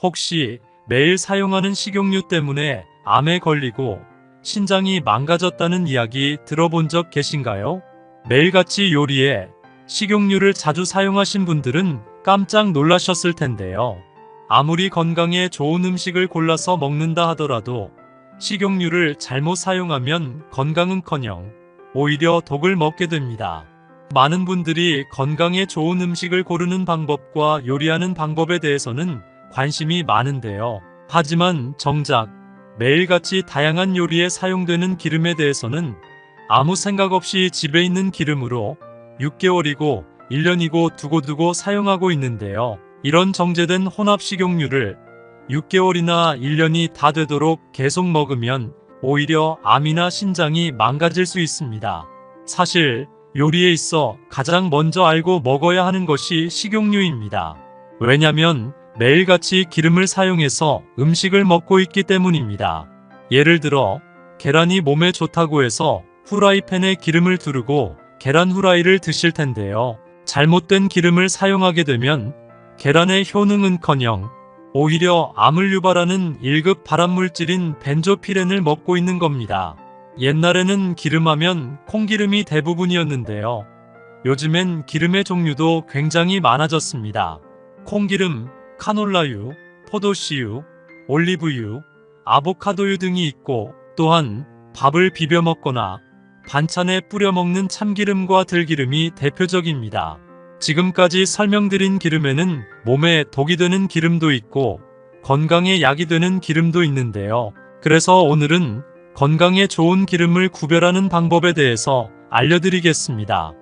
혹시 매일 사용하는 식용유 때문에 암에 걸리고 신장이 망가졌다는 이야기 들어본 적 계신가요? 매일같이 요리에 식용유를 자주 사용하신 분들은 깜짝 놀라셨을 텐데요. 아무리 건강에 좋은 음식을 골라서 먹는다 하더라도 식용유를 잘못 사용하면 건강은커녕 오히려 독을 먹게 됩니다. 많은 분들이 건강에 좋은 음식을 고르는 방법과 요리하는 방법에 대해서는 관심이 많은데요. 하지만 정작 매일같이 다양한 요리에 사용되는 기름에 대해서는 아무 생각 없이 집에 있는 기름으로 6개월이고 1년이고 두고두고 사용하고 있는데요. 이런 정제된 혼합 식용유를 6개월이나 1년이 다 되도록 계속 먹으면 오히려 암이나 신장이 망가질 수 있습니다. 사실 요리에 있어 가장 먼저 알고 먹어야 하는 것이 식용유입니다. 왜냐면 매일같이 기름을 사용해서 음식을 먹고 있기 때문입니다. 예를 들어 계란이 몸에 좋다고 해서 후라이팬에 기름을 두르고 계란 후라이를 드실 텐데요. 잘못된 기름을 사용하게 되면 계란의 효능은커녕 오히려 암을 유발하는 1급 발암물질인 벤조피렌을 먹고 있는 겁니다. 옛날에는 기름하면 콩기름이 대부분이었는데요. 요즘엔 기름의 종류도 굉장히 많아졌습니다. 콩기름, 카놀라유, 포도씨유, 올리브유, 아보카도유 등이 있고 또한 밥을 비벼 먹거나 반찬에 뿌려 먹는 참기름과 들기름이 대표적입니다. 지금까지 설명드린 기름에는 몸에 독이 되는 기름도 있고 건강에 약이 되는 기름도 있는데요. 그래서 오늘은 건강에 좋은 기름을 구별하는 방법에 대해서 알려드리겠습니다.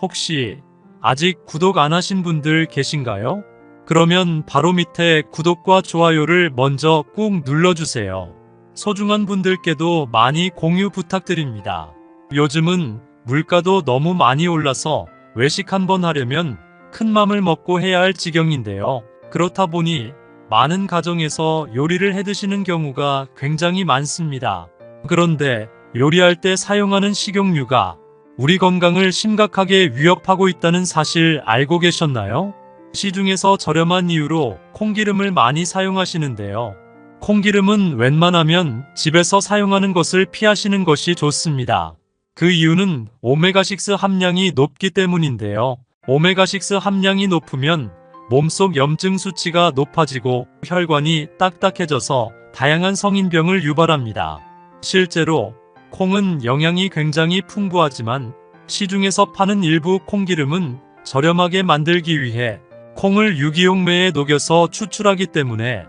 혹시 아직 구독 안 하신 분들 계신가요? 그러면 바로 밑에 구독과 좋아요를 먼저 꾹 눌러주세요. 소중한 분들께도 많이 공유 부탁드립니다. 요즘은 물가도 너무 많이 올라서 외식 한번 하려면 큰 맘을 먹고 해야 할 지경인데요. 그렇다 보니 많은 가정에서 요리를 해 드시는 경우가 굉장히 많습니다. 그런데 요리할 때 사용하는 식용유가 우리 건강을 심각하게 위협하고 있다는 사실 알고 계셨나요? 시중에서 저렴한 이유로 콩기름을 많이 사용하시는데요. 콩기름은 웬만하면 집에서 사용하는 것을 피하시는 것이 좋습니다. 그 이유는 오메가6 함량이 높기 때문인데요. 오메가6 함량이 높으면 몸속 염증 수치가 높아지고 혈관이 딱딱해져서 다양한 성인병을 유발합니다. 실제로 콩은 영양이 굉장히 풍부하지만 시중에서 파는 일부 콩기름은 저렴하게 만들기 위해 콩을 유기용매에 녹여서 추출하기 때문에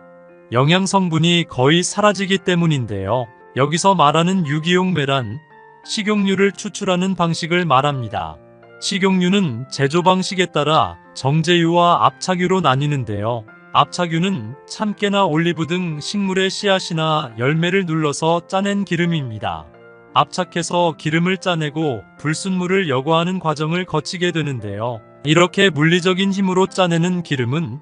영양 성분이 거의 사라지기 때문인데요. 여기서 말하는 유기용매란 식용유를 추출하는 방식을 말합니다. 식용유는 제조 방식에 따라 정제유와 압착유로 나뉘는데요. 압착유는 참깨나 올리브 등 식물의 씨앗이나 열매를 눌러서 짜낸 기름입니다. 압착해서 기름을 짜내고 불순물을 여과하는 과정을 거치게 되는데요. 이렇게 물리적인 힘으로 짜내는 기름은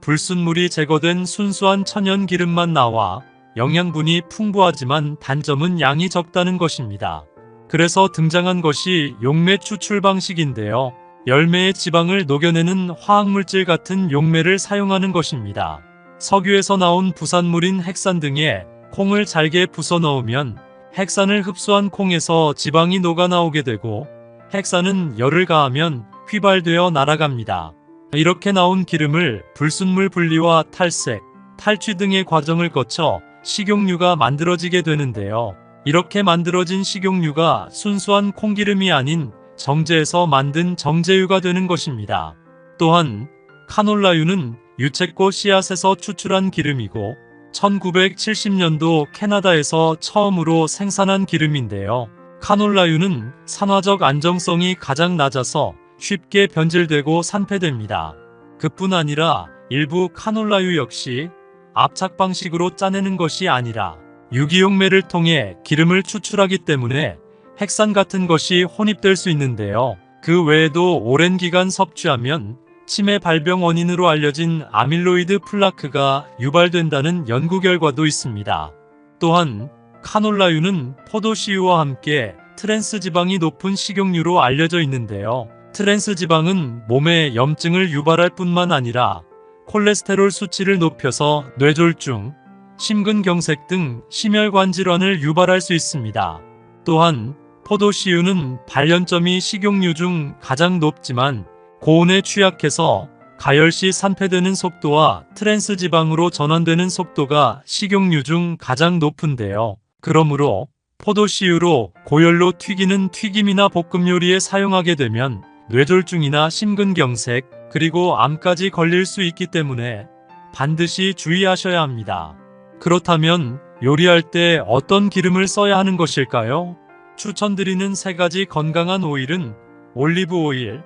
불순물이 제거된 순수한 천연 기름만 나와 영양분이 풍부하지만 단점은 양이 적다는 것입니다. 그래서 등장한 것이 용매 추출 방식인데요. 열매의 지방을 녹여내는 화학물질 같은 용매를 사용하는 것입니다. 석유에서 나온 부산물인 핵산 등에 콩을 잘게 부숴 넣으면 핵산을 흡수한 콩에서 지방이 녹아 나오게 되고 핵산은 열을 가하면 휘발되어 날아갑니다. 이렇게 나온 기름을 불순물 분리와 탈색, 탈취 등의 과정을 거쳐 식용유가 만들어지게 되는데요. 이렇게 만들어진 식용유가 순수한 콩기름이 아닌 정제해서 만든 정제유가 되는 것입니다. 또한 카놀라유는 유채꽃 씨앗에서 추출한 기름이고 1970년도 캐나다에서 처음으로 생산한 기름인데요. 카놀라유는 산화적 안정성이 가장 낮아서 쉽게 변질되고 산패됩니다. 그뿐 아니라 일부 카놀라유 역시 압착 방식으로 짜내는 것이 아니라 유기용매를 통해 기름을 추출하기 때문에 핵산 같은 것이 혼입될 수 있는데요. 그 외에도 오랜 기간 섭취하면 치매 발병 원인으로 알려진 아밀로이드 플라크가 유발된다는 연구 결과도 있습니다. 또한 카놀라유는 포도씨유와 함께 트랜스 지방이 높은 식용유로 알려져 있는데요. 트랜스 지방은 몸에 염증을 유발할 뿐만 아니라 콜레스테롤 수치를 높여서 뇌졸중, 심근경색 등 심혈관 질환을 유발할 수 있습니다. 또한 포도씨유는 발연점이 식용유 중 가장 높지만 고온에 취약해서 가열시 산패되는 속도와 트랜스 지방으로 전환되는 속도가 식용유 중 가장 높은데요. 그러므로 포도씨유로 고열로 튀기는 튀김이나 볶음 요리에 사용하게 되면 뇌졸중이나 심근경색 그리고 암까지 걸릴 수 있기 때문에 반드시 주의하셔야 합니다. 그렇다면 요리할 때 어떤 기름을 써야 하는 것일까요? 추천드리는 3가지 건강한 오일은 올리브 오일,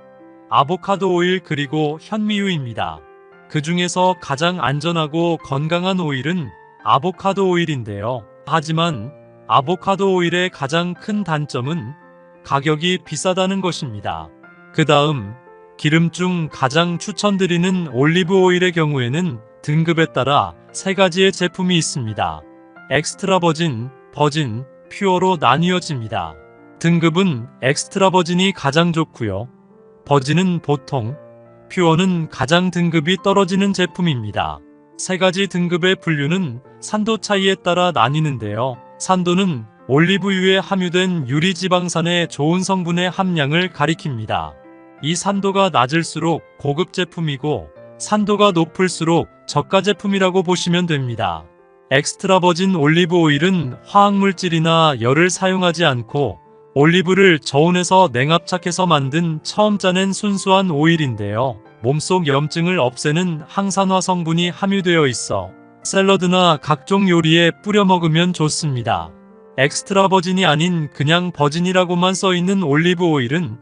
아보카도 오일 그리고 현미유입니다. 그 중에서 가장 안전하고 건강한 오일은 아보카도 오일인데요. 하지만 아보카도 오일의 가장 큰 단점은 가격이 비싸다는 것입니다. 그 다음 기름 중 가장 추천드리는 올리브 오일의 경우에는 등급에 따라 3가지의 제품이 있습니다. 엑스트라 버진, 버진, 퓨어로 나뉘어집니다. 등급은 엑스트라 버진이 가장 좋고요. 버진은 보통, 퓨어는 가장 등급이 떨어지는 제품입니다. 3가지 등급의 분류는 산도 차이에 따라 나뉘는데요. 산도는 올리브유에 함유된 유리지방산의 좋은 성분의 함량을 가리킵니다. 이 산도가 낮을수록 고급 제품이고 산도가 높을수록 저가 제품이라고 보시면 됩니다. 엑스트라 버진 올리브 오일은 화학물질이나 열을 사용하지 않고 올리브를 저온에서 냉압착해서 만든 처음 짜낸 순수한 오일인데요. 몸속 염증을 없애는 항산화 성분이 함유되어 있어 샐러드나 각종 요리에 뿌려 먹으면 좋습니다. 엑스트라 버진이 아닌 그냥 버진이라고만 써있는 올리브 오일은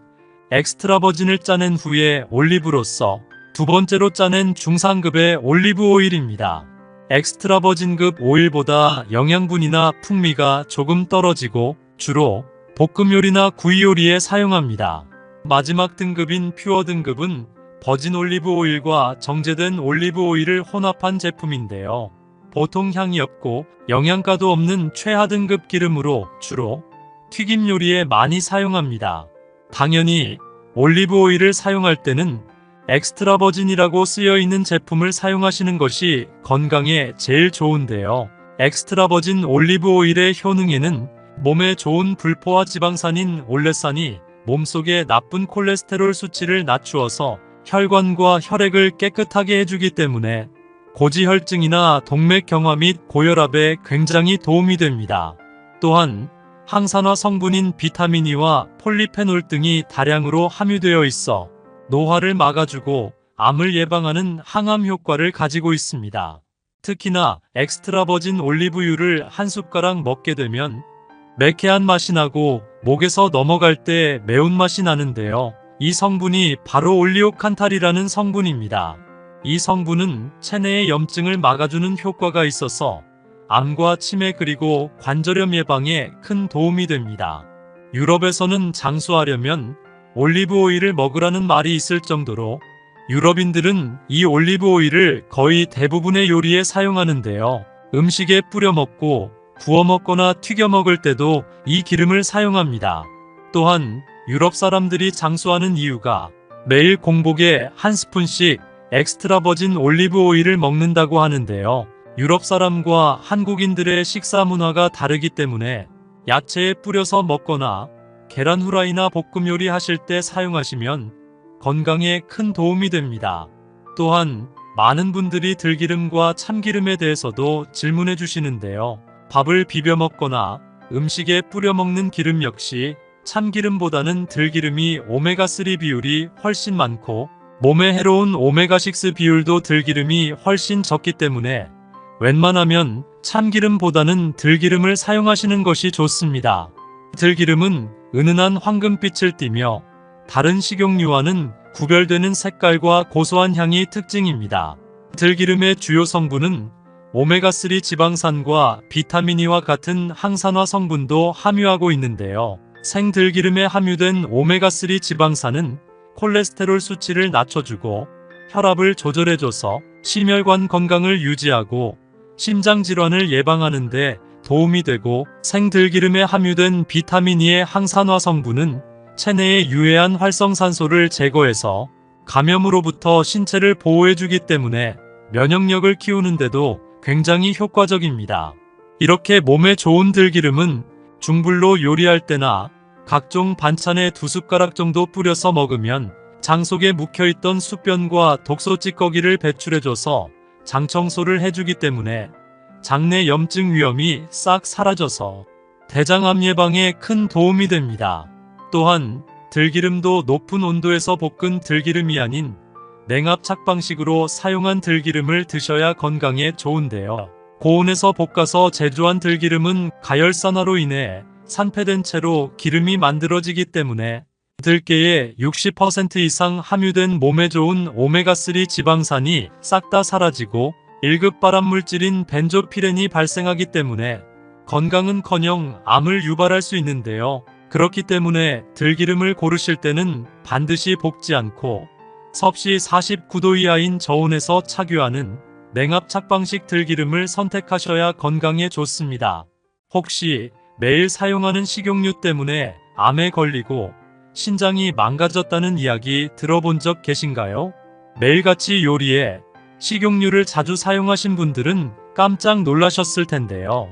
엑스트라 버진을 짜낸 후에 올리브로서 2번째로 짜낸 중상급의 올리브 오일입니다. 엑스트라 버진급 오일보다 영양분이나 풍미가 조금 떨어지고 주로 볶음 요리나 구이 요리에 사용합니다. 마지막 등급인 퓨어 등급은 버진 올리브 오일과 정제된 올리브 오일을 혼합한 제품인데요. 보통 향이 없고 영양가도 없는 최하 등급 기름으로 주로 튀김 요리에 많이 사용합니다. 당연히 올리브 오일을 사용할 때는 엑스트라 버진이라고 쓰여있는 제품을 사용하시는 것이 건강에 제일 좋은데요. 엑스트라 버진 올리브 오일의 효능에는 몸에 좋은 불포화 지방산인 올레산이 몸속의 나쁜 콜레스테롤 수치를 낮추어서 혈관과 혈액을 깨끗하게 해주기 때문에 고지혈증이나 동맥경화 및 고혈압에 굉장히 도움이 됩니다. 또한 항산화 성분인 비타민 E와 폴리페놀 등이 다량으로 함유되어 있어 노화를 막아주고 암을 예방하는 항암 효과를 가지고 있습니다. 특히나 엑스트라 버진 올리브유를 한 숟가락 먹게 되면 매캐한 맛이 나고 목에서 넘어갈 때 매운맛이 나는데요. 이 성분이 바로 올리오칸탈이라는 성분입니다. 이 성분은 체내의 염증을 막아주는 효과가 있어서 암과 치매 그리고 관절염 예방에 큰 도움이 됩니다. 유럽에서는 장수하려면 올리브 오일을 먹으라는 말이 있을 정도로 유럽인들은 이 올리브 오일을 거의 대부분의 요리에 사용하는데요. 음식에 뿌려 먹고 구워 먹거나 튀겨 먹을 때도 이 기름을 사용합니다. 또한 유럽 사람들이 장수하는 이유가 매일 공복에 한 스푼씩 엑스트라 버진 올리브 오일을 먹는다고 하는데요. 유럽 사람과 한국인들의 식사 문화가 다르기 때문에 야채에 뿌려서 먹거나 계란 후라이나 볶음 요리 하실 때 사용하시면 건강에 큰 도움이 됩니다. 또한 많은 분들이 들기름과 참기름에 대해서도 질문해 주시는데요. 밥을 비벼 먹거나 음식에 뿌려 먹는 기름 역시 참기름보다는 들기름이 오메가3 비율이 훨씬 많고 몸에 해로운 오메가6 비율도 들기름이 훨씬 적기 때문에 웬만하면 참기름보다는 들기름을 사용하시는 것이 좋습니다. 들기름은 은은한 황금빛을 띠며 다른 식용유와는 구별되는 색깔과 고소한 향이 특징입니다. 들기름의 주요 성분은 오메가3 지방산과 비타민 E와 같은 항산화 성분도 함유하고 있는데요. 생들기름에 함유된 오메가3 지방산은 콜레스테롤 수치를 낮춰주고 혈압을 조절해줘서 심혈관 건강을 유지하고 심장질환을 예방하는 데 도움이 되고 생들기름에 함유된 비타민 E의 항산화 성분은 체내의 유해한 활성산소를 제거해서 감염으로부터 신체를 보호해주기 때문에 면역력을 키우는데도 굉장히 효과적입니다. 이렇게 몸에 좋은 들기름은 중불로 요리할 때나 각종 반찬에 2숟가락 정도 뿌려서 먹으면 장 속에 묵혀있던 수변과 독소 찌꺼기를 배출해줘서 장 청소를 해주기 때문에 장내 염증 위험이 싹 사라져서 대장암 예방에 큰 도움이 됩니다. 또한 들기름도 높은 온도에서 볶은 들기름이 아닌 냉압 착방식으로 사용한 들기름을 드셔야 건강에 좋은데요. 고온에서 볶아서 제조한 들기름은 가열산화로 인해 산패된 채로 기름이 만들어지기 때문에 들깨에 60% 이상 함유된 몸에 좋은 오메가3 지방산이 싹 다 사라지고 1급 발암물질인 벤조피렌이 발생하기 때문에 건강은커녕 암을 유발할 수 있는데요. 그렇기 때문에 들기름을 고르실 때는 반드시 볶지 않고 섭씨 49도 이하인 저온에서 착유하는 냉압 착방식 들기름을 선택하셔야 건강에 좋습니다. 혹시 매일 사용하는 식용유 때문에 암에 걸리고 신장이 망가졌다는 이야기 들어본 적 계신가요? 매일같이 요리에 식용유를 자주 사용하신 분들은 깜짝 놀라셨을 텐데요.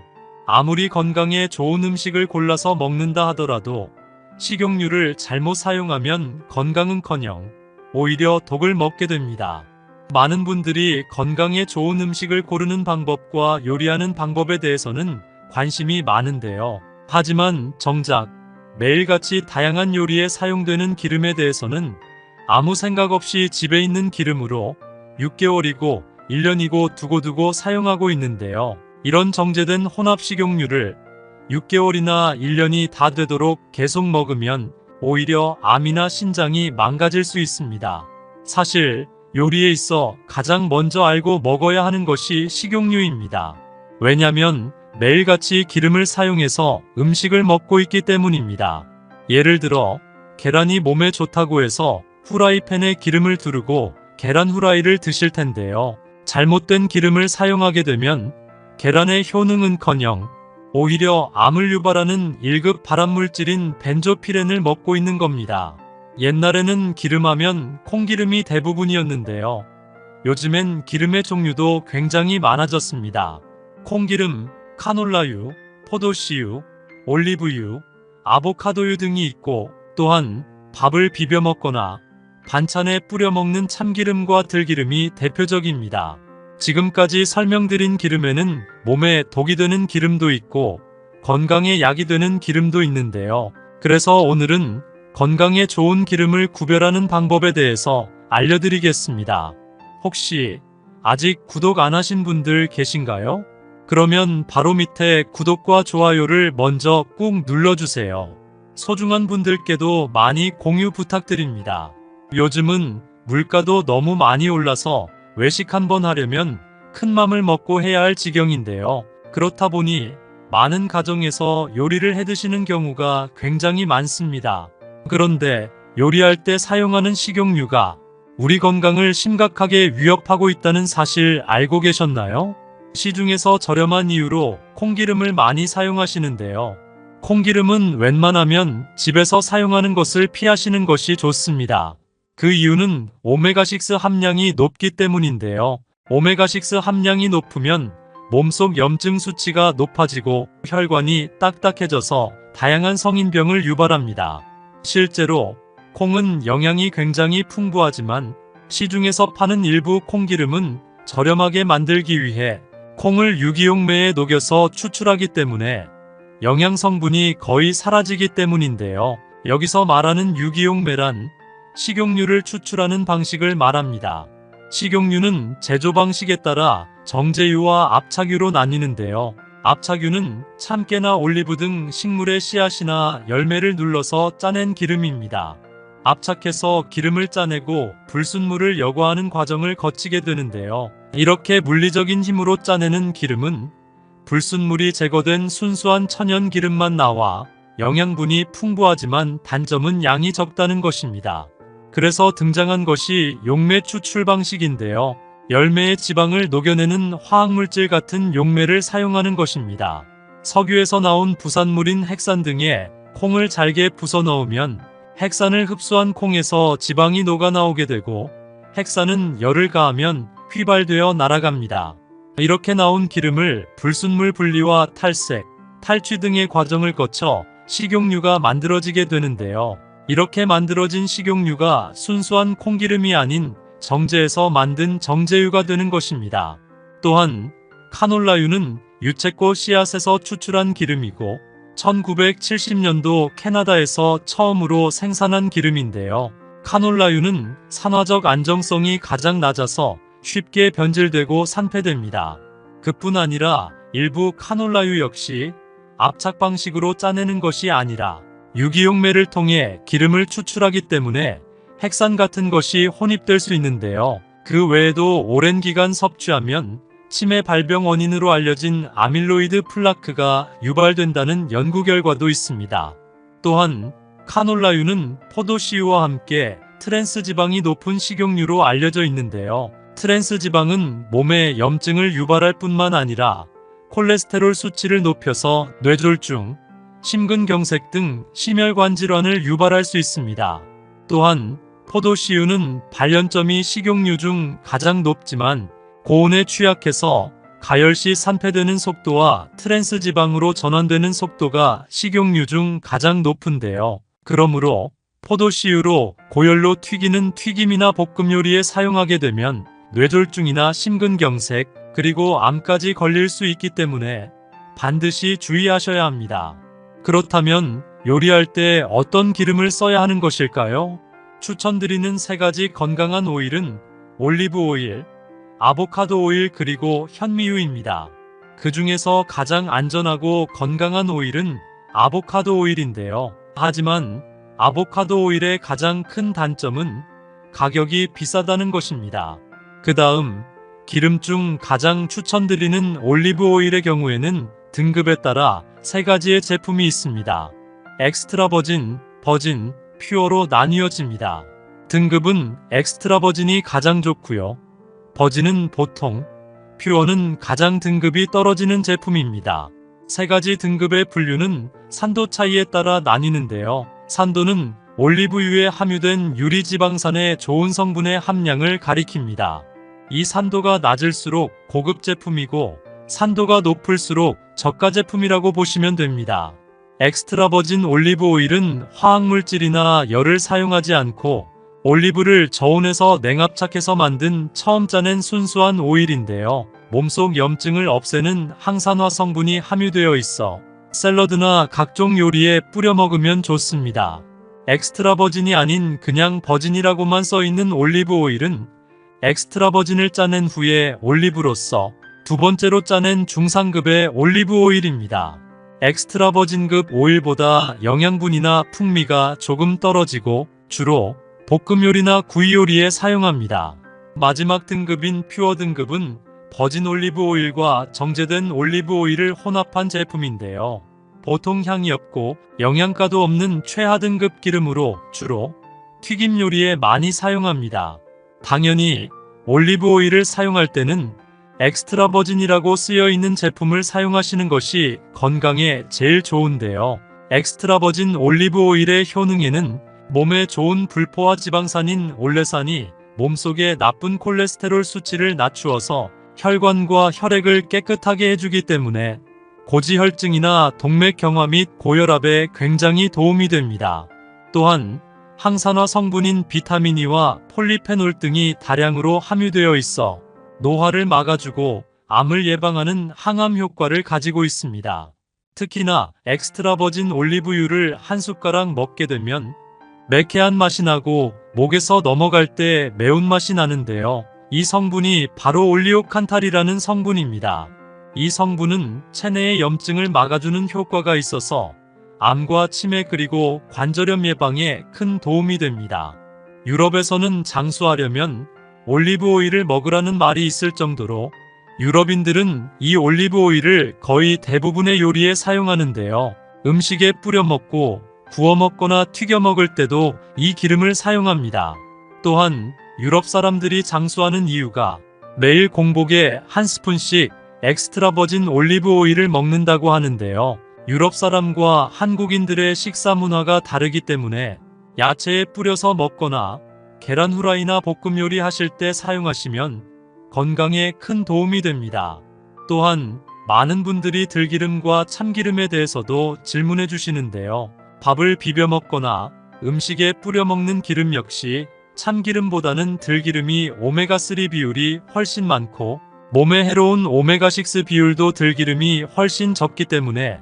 아무리 건강에 좋은 음식을 골라서 먹는다 하더라도 식용유를 잘못 사용하면 건강은커녕 오히려 독을 먹게 됩니다. 많은 분들이 건강에 좋은 음식을 고르는 방법과 요리하는 방법에 대해서는 관심이 많은데요. 하지만 정작 매일같이 다양한 요리에 사용되는 기름에 대해서는 아무 생각 없이 집에 있는 기름으로 6개월이고 1년이고 두고두고 사용하고 있는데요. 이런 정제된 혼합 식용유를 6개월이나 1년이 다 되도록 계속 먹으면 오히려 암이나 신장이 망가질 수 있습니다. 사실 요리에 있어 가장 먼저 알고 먹어야 하는 것이 식용유입니다. 왜냐면 매일같이 기름을 사용해서 음식을 먹고 있기 때문입니다. 예를 들어 계란이 몸에 좋다고 해서 후라이팬에 기름을 두르고 계란 후라이를 드실 텐데요. 잘못된 기름을 사용하게 되면 계란의 효능은커녕 오히려 암을 유발하는 1급 발암물질인 벤조피렌을 먹고 있는 겁니다. 옛날에는 기름하면 콩기름이 대부분이었는데요. 요즘엔 기름의 종류도 굉장히 많아졌습니다. 콩기름, 카놀라유, 포도씨유, 올리브유, 아보카도유 등이 있고 또한 밥을 비벼 먹거나 반찬에 뿌려 먹는 참기름과 들기름이 대표적입니다. 지금까지 설명드린 기름에는 몸에 독이 되는 기름도 있고 건강에 약이 되는 기름도 있는데요. 그래서 오늘은 건강에 좋은 기름을 구별하는 방법에 대해서 알려드리겠습니다. 혹시 아직 구독 안 하신 분들 계신가요? 그러면 바로 밑에 구독과 좋아요를 먼저 꾹 눌러주세요. 소중한 분들께도 많이 공유 부탁드립니다. 요즘은 물가도 너무 많이 올라서 외식 한번 하려면 큰 맘을 먹고 해야 할 지경인데요. 그렇다 보니 많은 가정에서 요리를 해 드시는 경우가 굉장히 많습니다. 그런데 요리할 때 사용하는 식용유가 우리 건강을 심각하게 위협하고 있다는 사실 알고 계셨나요? 시중에서 저렴한 이유로 콩기름을 많이 사용하시는데요. 콩기름은 웬만하면 집에서 사용하는 것을 피하시는 것이 좋습니다. 그 이유는 오메가6 함량이 높기 때문인데요. 오메가6 함량이 높으면 몸속 염증 수치가 높아지고 혈관이 딱딱해져서 다양한 성인병을 유발합니다. 실제로 콩은 영양이 굉장히 풍부하지만 시중에서 파는 일부 콩기름은 저렴하게 만들기 위해 콩을 유기용매에 녹여서 추출하기 때문에 영양 성분이 거의 사라지기 때문인데요. 여기서 말하는 유기용매란 식용유를 추출하는 방식을 말합니다. 식용유는 제조 방식에 따라 정제유와 압착유로 나뉘는데요. 압착유는 참깨나 올리브 등 식물의 씨앗이나 열매를 눌러서 짜낸 기름입니다. 압착해서 기름을 짜내고 불순물을 여과하는 과정을 거치게 되는데요. 이렇게 물리적인 힘으로 짜내는 기름은 불순물이 제거된 순수한 천연 기름만 나와 영양분이 풍부하지만 단점은 양이 적다는 것입니다. 그래서 등장한 것이 용매 추출 방식인데요. 열매의 지방을 녹여내는 화학물질 같은 용매를 사용하는 것입니다. 석유에서 나온 부산물인 핵산 등에 콩을 잘게 부숴 넣으면 핵산을 흡수한 콩에서 지방이 녹아 나오게 되고 핵산은 열을 가하면 휘발되어 날아갑니다. 이렇게 나온 기름을 불순물 분리와 탈색, 탈취 등의 과정을 거쳐 식용유가 만들어지게 되는데요. 이렇게 만들어진 식용유가 순수한 콩기름이 아닌 정제에서 만든 정제유가 되는 것입니다. 또한 카놀라유는 유채꽃 씨앗에서 추출한 기름이고 1970년도 캐나다에서 처음으로 생산한 기름인데요. 카놀라유는 산화적 안정성이 가장 낮아서 쉽게 변질되고 산패됩니다. 그뿐 아니라 일부 카놀라유 역시 압착 방식으로 짜내는 것이 아니라 유기용매를 통해 기름을 추출하기 때문에 핵산 같은 것이 혼입될 수 있는데요. 그 외에도 오랜 기간 섭취하면 치매 발병 원인으로 알려진 아밀로이드 플라크가 유발된다는 연구 결과도 있습니다. 또한 카놀라유는 포도씨유와 함께 트랜스 지방이 높은 식용유로 알려져 있는데요. 트랜스 지방은 몸에 염증을 유발할 뿐만 아니라 콜레스테롤 수치를 높여서 뇌졸중, 심근경색 등 심혈관 질환을 유발할 수 있습니다. 또한 포도씨유는 발연점이 식용유 중 가장 높지만 고온에 취약해서 가열시 산패되는 속도와 트랜스 지방으로 전환되는 속도가 식용유 중 가장 높은데요. 그러므로 포도씨유로 고열로 튀기는 튀김이나 볶음 요리에 사용하게 되면 뇌졸중이나 심근경색 그리고 암까지 걸릴 수 있기 때문에 반드시 주의하셔야 합니다. 그렇다면 요리할 때 어떤 기름을 써야 하는 것일까요? 추천드리는 3가지 건강한 오일은 올리브 오일, 아보카도 오일 그리고 현미유입니다. 그 중에서 가장 안전하고 건강한 오일은 아보카도 오일인데요. 하지만 아보카도 오일의 가장 큰 단점은 가격이 비싸다는 것입니다. 그 다음 기름 중 가장 추천드리는 올리브 오일의 경우에는 등급에 따라 3가지의 제품이 있습니다. 엑스트라 버진, 버진, 퓨어로 나뉘어집니다. 등급은 엑스트라 버진이 가장 좋고요. 버진은 보통, 퓨어는 가장 등급이 떨어지는 제품입니다. 3가지 등급의 분류는 산도 차이에 따라 나뉘는데요. 산도는 올리브유에 함유된 유리지방산의 좋은 성분의 함량을 가리킵니다. 이 산도가 낮을수록 고급 제품이고 산도가 높을수록 저가 제품이라고 보시면 됩니다. 엑스트라 버진 올리브 오일은 화학물질이나 열을 사용하지 않고 올리브를 저온에서 냉압착해서 만든 처음 짜낸 순수한 오일인데요. 몸속 염증을 없애는 항산화 성분이 함유되어 있어 샐러드나 각종 요리에 뿌려 먹으면 좋습니다. 엑스트라 버진이 아닌 그냥 버진이라고만 써있는 올리브 오일은 엑스트라 버진을 짜낸 후에 올리브로서 2번째로 짜낸 중상급의 올리브 오일입니다. 엑스트라 버진급 오일보다 영양분이나 풍미가 조금 떨어지고 주로 볶음 요리나 구이 요리에 사용합니다. 마지막 등급인 퓨어 등급은 버진 올리브 오일과 정제된 올리브 오일을 혼합한 제품인데요. 보통 향이 없고 영양가도 없는 최하 등급 기름으로 주로 튀김 요리에 많이 사용합니다. 당연히 올리브 오일을 사용할 때는 엑스트라 버진이라고 쓰여 있는 제품을 사용하시는 것이 건강에 제일 좋은데요. 엑스트라 버진 올리브 오일의 효능에는 몸에 좋은 불포화 지방산인 올레산이 몸속의 나쁜 콜레스테롤 수치를 낮추어서 혈관과 혈액을 깨끗하게 해주기 때문에 고지혈증이나 동맥경화 및 고혈압에 굉장히 도움이 됩니다. 또한 항산화 성분인 비타민 E와 폴리페놀 등이 다량으로 함유되어 있어 노화를 막아주고 암을 예방하는 항암 효과를 가지고 있습니다. 특히나 엑스트라 버진 올리브유를 한 숟가락 먹게 되면 매캐한 맛이 나고 목에서 넘어갈 때 매운맛이 나는데요. 이 성분이 바로 올리오칸탈이라는 성분입니다. 이 성분은 체내의 염증을 막아주는 효과가 있어서 암과 치매 그리고 관절염 예방에 큰 도움이 됩니다. 유럽에서는 장수하려면 올리브 오일을 먹으라는 말이 있을 정도로 유럽인들은 이 올리브 오일을 거의 대부분의 요리에 사용하는데요. 음식에 뿌려 먹고 구워 먹거나 튀겨 먹을 때도 이 기름을 사용합니다. 또한 유럽 사람들이 장수하는 이유가 매일 공복에 한 스푼씩 엑스트라 버진 올리브 오일을 먹는다고 하는데요. 유럽 사람과 한국인들의 식사 문화가 다르기 때문에 야채에 뿌려서 먹거나 계란 후라이나 볶음 요리 하실 때 사용하시면 건강에 큰 도움이 됩니다. 또한 많은 분들이 들기름과 참기름에 대해서도 질문해 주시는데요. 밥을 비벼 먹거나 음식에 뿌려 먹는 기름 역시 참기름보다는 들기름이 오메가3 비율이 훨씬 많고 몸에 해로운 오메가6 비율도 들기름이 훨씬 적기 때문에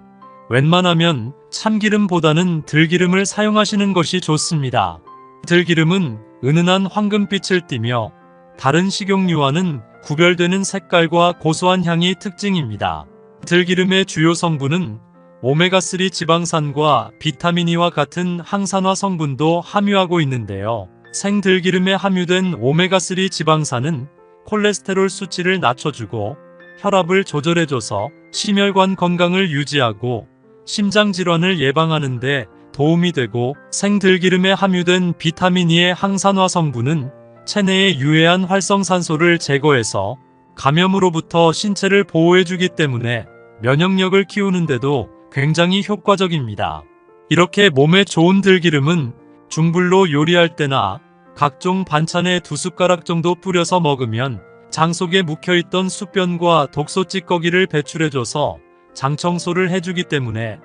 웬만하면 참기름보다는 들기름을 사용하시는 것이 좋습니다. 들기름은 은은한 황금빛을 띠며 다른 식용유와는 구별되는 색깔과 고소한 향이 특징입니다. 들기름의 주요 성분은 오메가3 지방산과 비타민 E와 같은 항산화 성분도 함유하고 있는데요. 생들기름에 함유된 오메가3 지방산은 콜레스테롤 수치를 낮춰주고 혈압을 조절해줘서 심혈관 건강을 유지하고 심장질환을 예방하는 데 도움이 되고, 생들기름에 함유된 비타민 E의 항산화 성분은 체내의 유해한 활성산소를 제거해서 감염으로부터 신체를 보호해주기 때문에 면역력을 키우는데도 굉장히 효과적입니다. 이렇게 몸에 좋은 들기름은 중불로 요리할 때나 각종 반찬에 2숟가락 정도 뿌려서 먹으면 장 속에 묵혀있던 수변과 독소 찌꺼기를 배출해줘서 장 청소를 해주기 때문에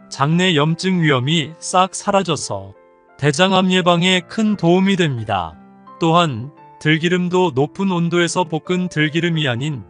장내 염증 위험이 싹 사라져서 대장암 예방에 큰 도움이 됩니다. 또한 들기름도 높은 온도에서 볶은 들기름이 아닌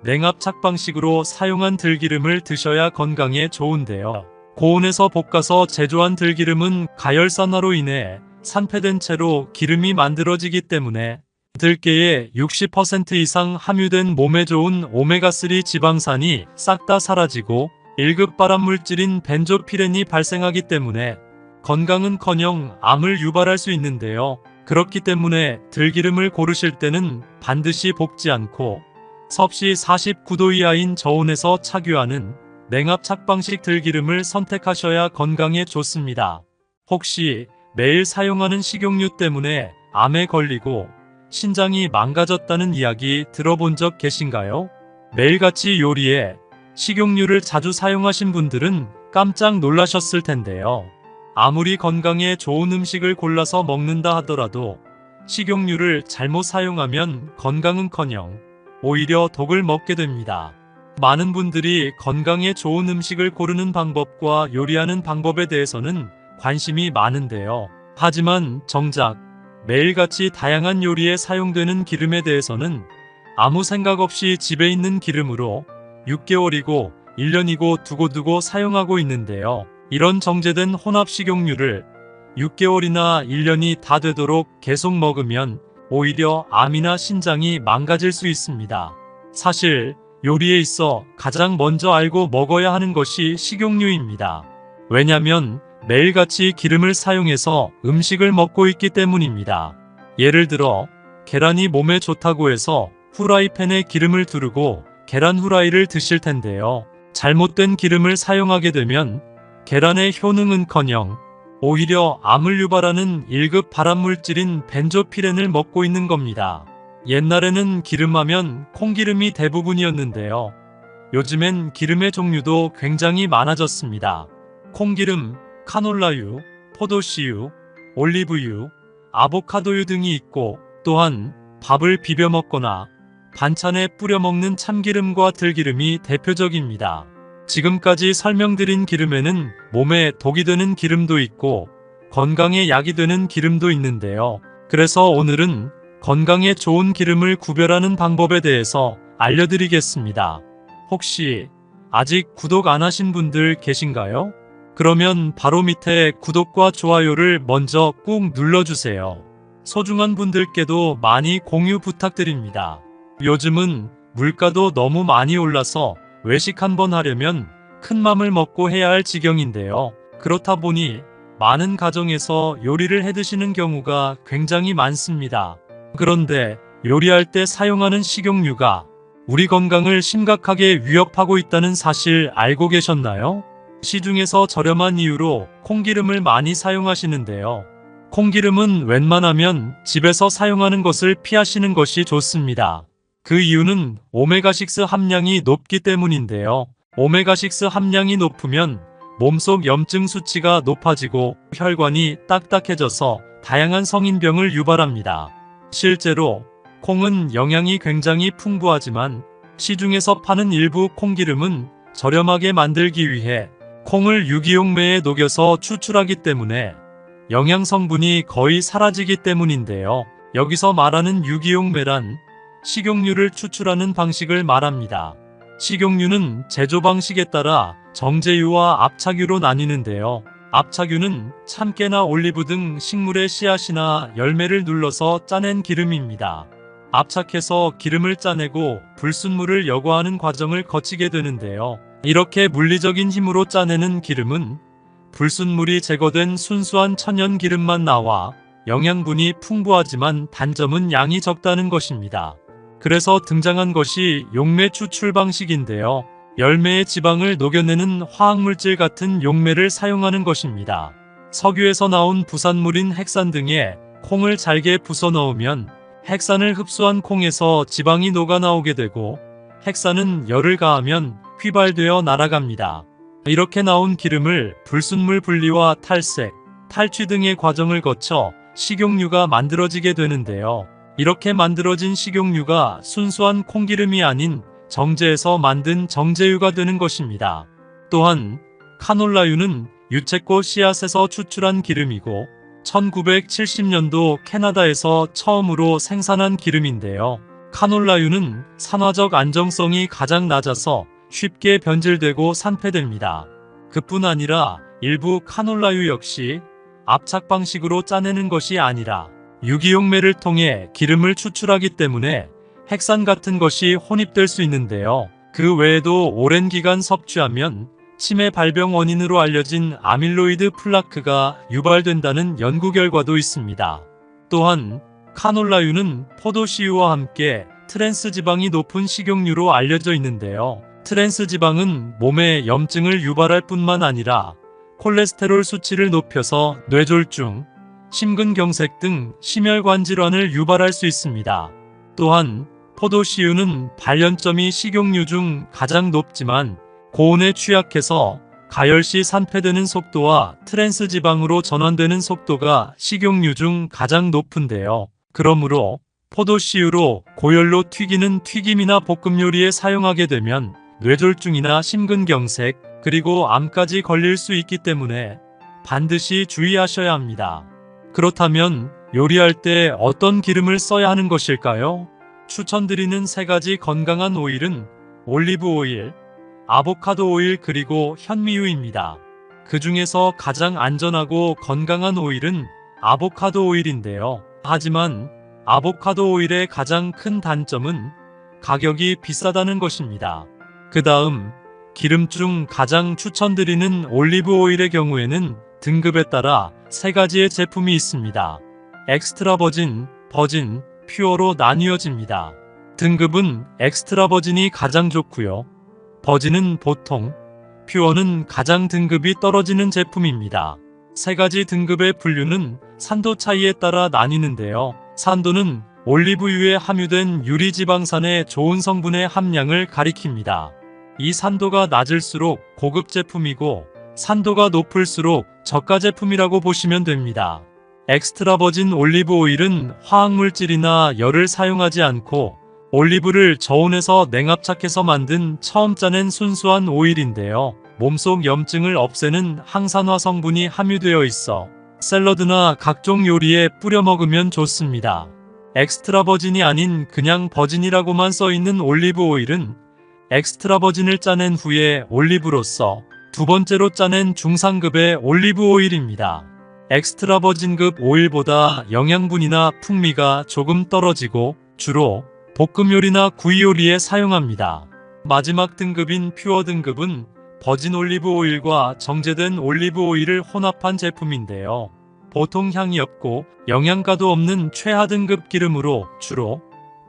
냉압 착방식으로 사용한 들기름을 드셔야 건강에 좋은데요. 고온에서 볶아서 제조한 들기름은 가열산화로 인해 산패된 채로 기름이 만들어지기 때문에 들깨에 60% 이상 함유된 몸에 좋은 오메가3 지방산이 싹 다 사라지고 1급 발암물질인 벤조피렌이 발생하기 때문에 건강은커녕 암을 유발할 수 있는데요. 그렇기 때문에 들기름을 고르실 때는 반드시 볶지 않고 섭씨 49도 이하인 저온에서 착유하는 냉압 착방식 들기름을 선택하셔야 건강에 좋습니다. 혹시 매일 사용하는 식용유 때문에 암에 걸리고 신장이 망가졌다는 이야기 들어본 적 계신가요? 매일같이 요리에 식용유를 자주 사용하신 분들은 깜짝 놀라셨을 텐데요. 아무리 건강에 좋은 음식을 골라서 먹는다 하더라도 식용유를 잘못 사용하면 건강은커녕 오히려 독을 먹게 됩니다. 많은 분들이 건강에 좋은 음식을 고르는 방법과 요리하는 방법에 대해서는 관심이 많은데요. 하지만 정작 매일같이 다양한 요리에 사용되는 기름에 대해서는 아무 생각 없이 집에 있는 기름으로 6개월이고 1년이고 두고두고 사용하고 있는데요. 이런 정제된 혼합 식용유를 6개월이나 1년이 다 되도록 계속 먹으면 오히려 암이나 신장이 망가질 수 있습니다. 사실 요리에 있어 가장 먼저 알고 먹어야 하는 것이 식용유입니다. 왜냐면 매일같이 기름을 사용해서 음식을 먹고 있기 때문입니다. 예를 들어 계란이 몸에 좋다고 해서 후라이팬에 기름을 두르고 계란 후라이를 드실 텐데요. 잘못된 기름을 사용하게 되면 계란의 효능은커녕 오히려 암을 유발하는 1급 발암물질인 벤조피렌을 먹고 있는 겁니다. 옛날에는 기름하면 콩기름이 대부분이었는데요. 요즘엔 기름의 종류도 굉장히 많아졌습니다. 콩기름, 카놀라유, 포도씨유, 올리브유, 아보카도유 등이 있고, 또한 밥을 비벼 먹거나 반찬에 뿌려 먹는 참기름과 들기름이 대표적입니다. 지금까지 설명드린 기름에는 몸에 독이 되는 기름도 있고 건강에 약이 되는 기름도 있는데요. 그래서 오늘은 건강에 좋은 기름을 구별하는 방법에 대해서 알려드리겠습니다. 혹시 아직 구독 안 하신 분들 계신가요? 그러면 바로 밑에 구독과 좋아요를 먼저 꾹 눌러주세요. 소중한 분들께도 많이 공유 부탁드립니다. 요즘은 물가도 너무 많이 올라서 외식 한번 하려면 큰 맘을 먹고 해야 할 지경인데요. 그렇다 보니 많은 가정에서 요리를 해 드시는 경우가 굉장히 많습니다. 그런데 요리할 때 사용하는 식용유가 우리 건강을 심각하게 위협하고 있다는 사실 알고 계셨나요? 시중에서 저렴한 이유로 콩기름을 많이 사용하시는데요. 콩기름은 웬만하면 집에서 사용하는 것을 피하시는 것이 좋습니다. 그 이유는 오메가6 함량이 높기 때문인데요. 오메가6 함량이 높으면 몸속 염증 수치가 높아지고 혈관이 딱딱해져서 다양한 성인병을 유발합니다. 실제로 콩은 영양이 굉장히 풍부하지만 시중에서 파는 일부 콩기름은 저렴하게 만들기 위해 콩을 유기용매에 녹여서 추출하기 때문에 영양 성분이 거의 사라지기 때문인데요. 여기서 말하는 유기용매란 식용유를 추출하는 방식을 말합니다. 식용유는 제조 방식에 따라 정제유와 압착유로 나뉘는데요. 압착유는 참깨나 올리브 등 식물의 씨앗이나 열매를 눌러서 짜낸 기름입니다. 압착해서 기름을 짜내고 불순물을 여과하는 과정을 거치게 되는데요. 이렇게 물리적인 힘으로 짜내는 기름은 불순물이 제거된 순수한 천연 기름만 나와 영양분이 풍부하지만 단점은 양이 적다는 것입니다. 그래서 등장한 것이 용매 추출 방식인데요. 열매의 지방을 녹여내는 화학물질 같은 용매를 사용하는 것입니다. 석유에서 나온 부산물인 핵산 등에 콩을 잘게 부숴 넣으면 핵산을 흡수한 콩에서 지방이 녹아나오게 되고 핵산은 열을 가하면 휘발되어 날아갑니다. 이렇게 나온 기름을 불순물 분리와 탈색, 탈취 등의 과정을 거쳐 식용유가 만들어지게 되는데요. 이렇게 만들어진 식용유가 순수한 콩기름이 아닌 정제에서 만든 정제유가 되는 것입니다. 또한 카놀라유는 유채꽃 씨앗에서 추출한 기름이고 1970년도 캐나다에서 처음으로 생산한 기름인데요. 카놀라유는 산화적 안정성이 가장 낮아서 쉽게 변질되고 산패됩니다. 그뿐 아니라 일부 카놀라유 역시 압착 방식으로 짜내는 것이 아니라 유기용매를 통해 기름을 추출하기 때문에 핵산 같은 것이 혼입될 수 있는데요. 그 외에도 오랜 기간 섭취하면 치매 발병 원인으로 알려진 아밀로이드 플라크가 유발된다는 연구 결과도 있습니다. 또한 카놀라유는 포도씨유와 함께 트랜스 지방이 높은 식용유로 알려져 있는데요. 트랜스 지방은 몸에 염증을 유발할 뿐만 아니라 콜레스테롤 수치를 높여서 뇌졸중, 심근경색 등 심혈관 질환을 유발할 수 있습니다. 또한 포도씨유는 발연점이 식용유 중 가장 높지만 고온에 취약해서 가열시 산패되는 속도와 트랜스 지방으로 전환되는 속도가 식용유 중 가장 높은데요. 그러므로 포도씨유로 고열로 튀기는 튀김이나 볶음 요리에 사용하게 되면 뇌졸중이나 심근경색 그리고 암까지 걸릴 수 있기 때문에 반드시 주의하셔야 합니다. 그렇다면 요리할 때 어떤 기름을 써야 하는 것일까요? 추천드리는 3가지 건강한 오일은 올리브 오일, 아보카도 오일 그리고 현미유입니다. 그 중에서 가장 안전하고 건강한 오일은 아보카도 오일인데요. 하지만 아보카도 오일의 가장 큰 단점은 가격이 비싸다는 것입니다. 그 다음 기름 중 가장 추천드리는 올리브 오일의 경우에는 등급에 따라 3가지의 제품이 있습니다. 엑스트라 버진, 버진, 퓨어로 나뉘어집니다. 등급은 엑스트라 버진이 가장 좋고요. 버진은 보통, 퓨어는 가장 등급이 떨어지는 제품입니다. 3가지 등급의 분류는 산도 차이에 따라 나뉘는데요. 산도는 올리브유에 함유된 유리지방산의 좋은 성분의 함량을 가리킵니다. 이 산도가 낮을수록 고급 제품이고 산도가 높을수록 저가 제품이라고 보시면 됩니다. 엑스트라 버진 올리브 오일은 화학물질이나 열을 사용하지 않고 올리브를 저온에서 냉압착해서 만든 처음 짜낸 순수한 오일인데요. 몸속 염증을 없애는 항산화 성분이 함유되어 있어 샐러드나 각종 요리에 뿌려 먹으면 좋습니다. 엑스트라 버진이 아닌 그냥 버진이라고만 써있는 올리브 오일은 엑스트라 버진을 짜낸 후에 올리브로서 2번째로 짜낸 중상급의 올리브 오일입니다. 엑스트라 버진급 오일보다 영양분이나 풍미가 조금 떨어지고 주로 볶음 요리나 구이 요리에 사용합니다. 마지막 등급인 퓨어 등급은 버진 올리브 오일과 정제된 올리브 오일을 혼합한 제품인데요. 보통 향이 없고 영양가도 없는 최하 등급 기름으로 주로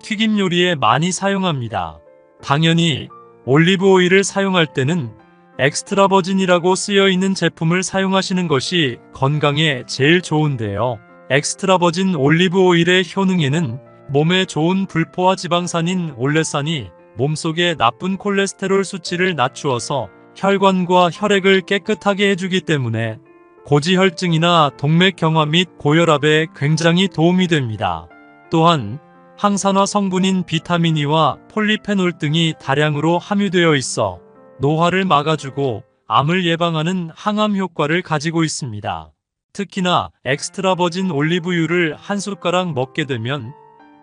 튀김 요리에 많이 사용합니다. 당연히 올리브 오일을 사용할 때는 엑스트라 버진이라고 쓰여있는 제품을 사용하시는 것이 건강에 제일 좋은데요. 엑스트라 버진 올리브 오일의 효능에는 몸에 좋은 불포화 지방산인 올레산이 몸속의 나쁜 콜레스테롤 수치를 낮추어서 혈관과 혈액을 깨끗하게 해주기 때문에 고지혈증이나 동맥경화 및 고혈압에 굉장히 도움이 됩니다. 또한 항산화 성분인 비타민 E와 폴리페놀 등이 다량으로 함유되어 있어 노화를 막아주고 암을 예방하는 항암 효과를 가지고 있습니다. 특히나 엑스트라 버진 올리브유를 한 숟가락 먹게 되면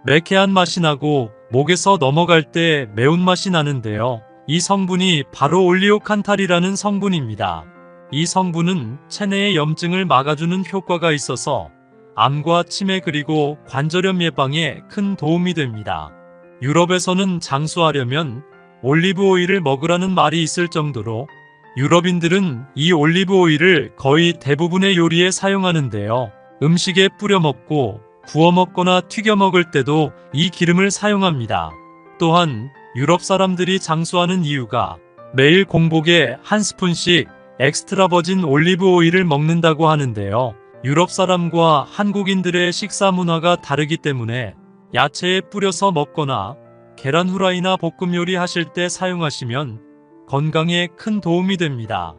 매캐한 맛이 나고 목에서 넘어갈 때 매운맛이 나는데요. 이 성분이 바로 올리오칸탈이라는 성분입니다. 이 성분은 체내의 염증을 막아주는 효과가 있어서 암과 치매 그리고 관절염 예방에 큰 도움이 됩니다. 유럽에서는 장수하려면 올리브 오일을 먹으라는 말이 있을 정도로 유럽인들은 이 올리브 오일을 거의 대부분의 요리에 사용하는데요. 음식에 뿌려 먹고 구워 먹거나 튀겨 먹을 때도 이 기름을 사용합니다. 또한 유럽 사람들이 장수하는 이유가 매일 공복에 한 스푼씩 엑스트라 버진 올리브 오일을 먹는다고 하는데요. 유럽 사람과 한국인들의 식사 문화가 다르기 때문에 야채에 뿌려서 먹거나 계란 후라이나 볶음 요리 하실 때 사용하시면 건강에 큰 도움이 됩니다.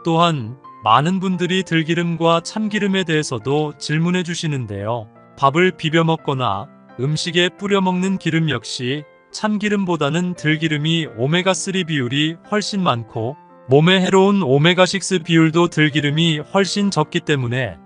또한 많은 분들이 들기름과 참기름에 대해서도 질문해 주시는데요. 밥을 비벼 먹거나 음식에 뿌려 먹는 기름 역시 참기름보다는 들기름이 오메가3 비율이 훨씬 많고 몸에 해로운 오메가6 비율도 들기름이 훨씬 적기 때문에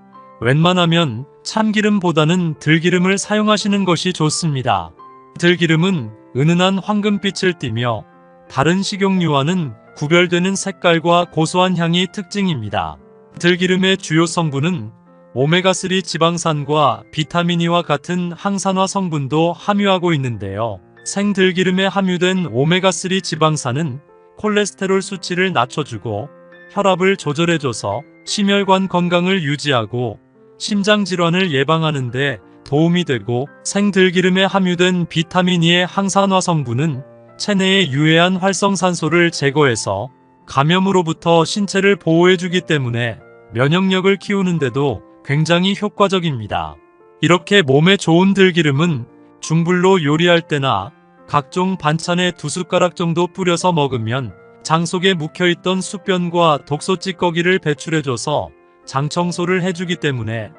웬만하면 참기름보다는 들기름을 사용하시는 것이 좋습니다. 들기름은 은은한 황금빛을 띠며 다른 식용유와는 구별되는 색깔과 고소한 향이 특징입니다. 들기름의 주요 성분은 오메가3 지방산과 비타민 E와 같은 항산화 성분도 함유하고 있는데요. 생들기름에 함유된 오메가3 지방산은 콜레스테롤 수치를 낮춰주고 혈압을 조절해줘서 심혈관 건강을 유지하고 심장질환을 예방하는 데 도움이 되고, 생들기름에 함유된 비타민 E의 항산화 성분은 체내의 유해한 활성산소를 제거해서 감염으로부터 신체를 보호해주기 때문에 면역력을 키우는데도 굉장히 효과적입니다. 이렇게 몸에 좋은 들기름은 중불로 요리할 때나 각종 반찬에 2숟가락 정도 뿌려서 먹으면 장 속에 묵혀있던 수변과 독소 찌꺼기를 배출해줘서 장 청소를 해주기 때문에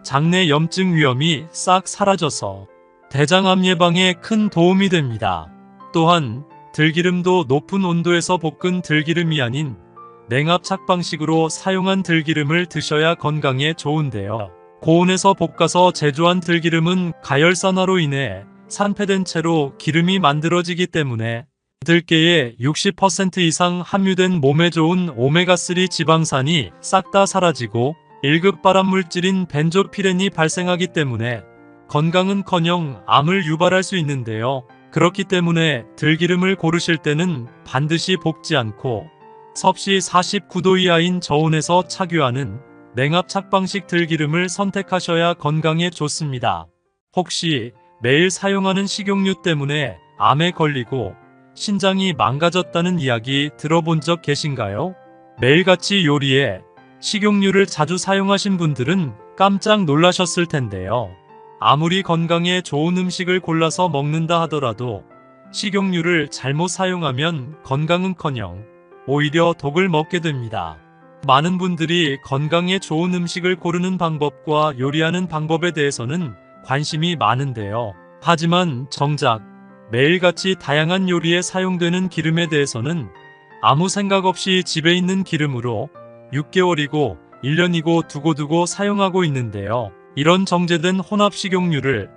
장내 염증 위험이 싹 사라져서 대장암 예방에 큰 도움이 됩니다. 또한 들기름도 높은 온도에서 볶은 들기름이 아닌 냉압 착방식으로 사용한 들기름을 드셔야 건강에 좋은데요. 고온에서 볶아서 제조한 들기름은 가열산화로 인해 산패된 채로 기름이 만들어지기 때문에 들깨에 60% 이상 함유된 몸에 좋은 오메가3 지방산이 싹 다 사라지고 1급 발암물질인 벤조피렌이 발생하기 때문에 건강은커녕 암을 유발할 수 있는데요. 그렇기 때문에 들기름을 고르실 때는 반드시 볶지 않고 섭씨 49도 이하인 저온에서 착유하는 냉압 착방식 들기름을 선택하셔야 건강에 좋습니다. 혹시 매일 사용하는 식용유 때문에 암에 걸리고 신장이 망가졌다는 이야기 들어본 적 계신가요? 매일같이 요리에 식용유를 자주 사용하신 분들은 깜짝 놀라셨을 텐데요. 아무리 건강에 좋은 음식을 골라서 먹는다 하더라도 식용유를 잘못 사용하면 건강은커녕 오히려 독을 먹게 됩니다. 많은 분들이 건강에 좋은 음식을 고르는 방법과 요리하는 방법에 대해서는 관심이 많은데요. 하지만 정작 매일같이 다양한 요리에 사용되는 기름에 대해서는 아무 생각 없이 집에 있는 기름으로 6개월이고 1년이고 두고두고 사용하고 있는데요. 이런 정제된 혼합 식용유를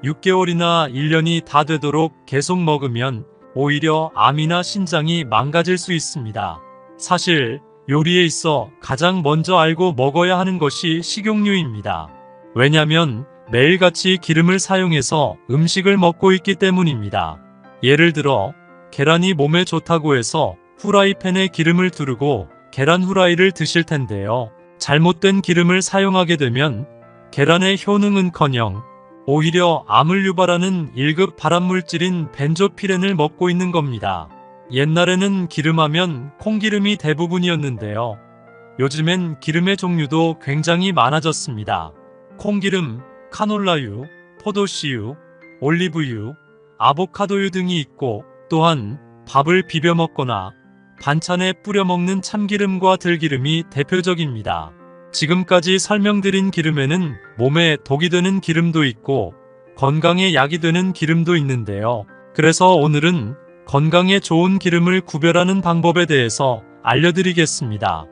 6개월이나 1년이 다 되도록 계속 먹으면 오히려 암이나 신장이 망가질 수 있습니다. 사실 요리에 있어 가장 먼저 알고 먹어야 하는 것이 식용유입니다. 왜냐면 매일같이 기름을 사용해서 음식을 먹고 있기 때문입니다. 예를 들어 계란이 몸에 좋다고 해서 후라이팬에 기름을 두르고 계란 후라이를 드실 텐데요. 잘못된 기름을 사용하게 되면 계란의 효능은커녕 오히려 암을 유발하는 1급 발암물질인 벤조피렌을 먹고 있는 겁니다. 옛날에는 기름하면 콩기름이 대부분이었는데요. 요즘엔 기름의 종류도 굉장히 많아졌습니다. 콩기름, 카놀라유, 포도씨유, 올리브유, 아보카도유 등이 있고, 또한 밥을 비벼 먹거나 반찬에 뿌려 먹는 참기름과 들기름이 대표적입니다. 지금까지 설명드린 기름에는 몸에 독이 되는 기름도 있고 건강에 약이 되는 기름도 있는데요. 그래서 오늘은 건강에 좋은 기름을 구별하는 방법에 대해서 알려드리겠습니다.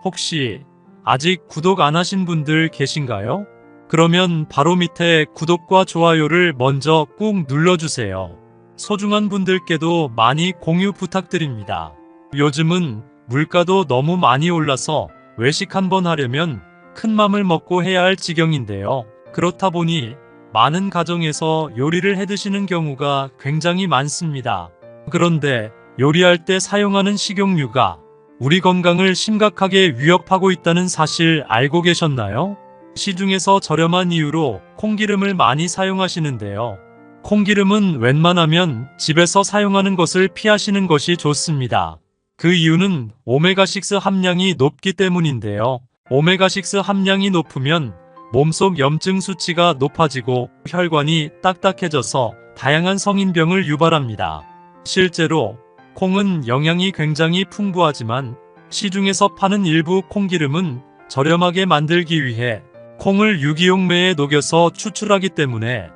혹시 아직 구독 안 하신 분들 계신가요? 그러면 바로 밑에 구독과 좋아요를 먼저 꾹 눌러주세요. 소중한 분들께도 많이 공유 부탁드립니다. 요즘은 물가도 너무 많이 올라서 외식 한번 하려면 큰 맘을 먹고 해야 할 지경인데요. 그렇다 보니 많은 가정에서 요리를 해 드시는 경우가 굉장히 많습니다. 그런데 요리할 때 사용하는 식용유가 우리 건강을 심각하게 위협하고 있다는 사실 알고 계셨나요? 시중에서 저렴한 이유로 콩기름을 많이 사용하시는데요. 콩기름은 웬만하면 집에서 사용하는 것을 피하시는 것이 좋습니다. 그 이유는 오메가6 함량이 높기 때문인데요. 오메가6 함량이 높으면 몸속 염증 수치가 높아지고 혈관이 딱딱해져서 다양한 성인병을 유발합니다. 실제로 콩은 영양이 굉장히 풍부하지만 시중에서 파는 일부 콩기름은 저렴하게 만들기 위해 콩을 유기용매에 녹여서 추출하기 때문에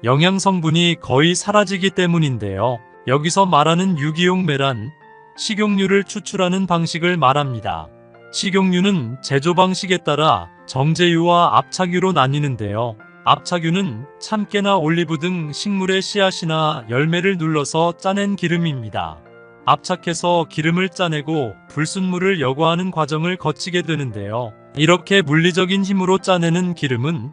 영양 성분이 거의 사라지기 때문인데요. 여기서 말하는 유기용매란 식용유를 추출하는 방식을 말합니다. 식용유는 제조 방식에 따라 정제유와 압착유로 나뉘는데요. 압착유는 참깨나 올리브 등 식물의 씨앗이나 열매를 눌러서 짜낸 기름입니다. 압착해서 기름을 짜내고 불순물을 여과하는 과정을 거치게 되는데요. 이렇게 물리적인 힘으로 짜내는 기름은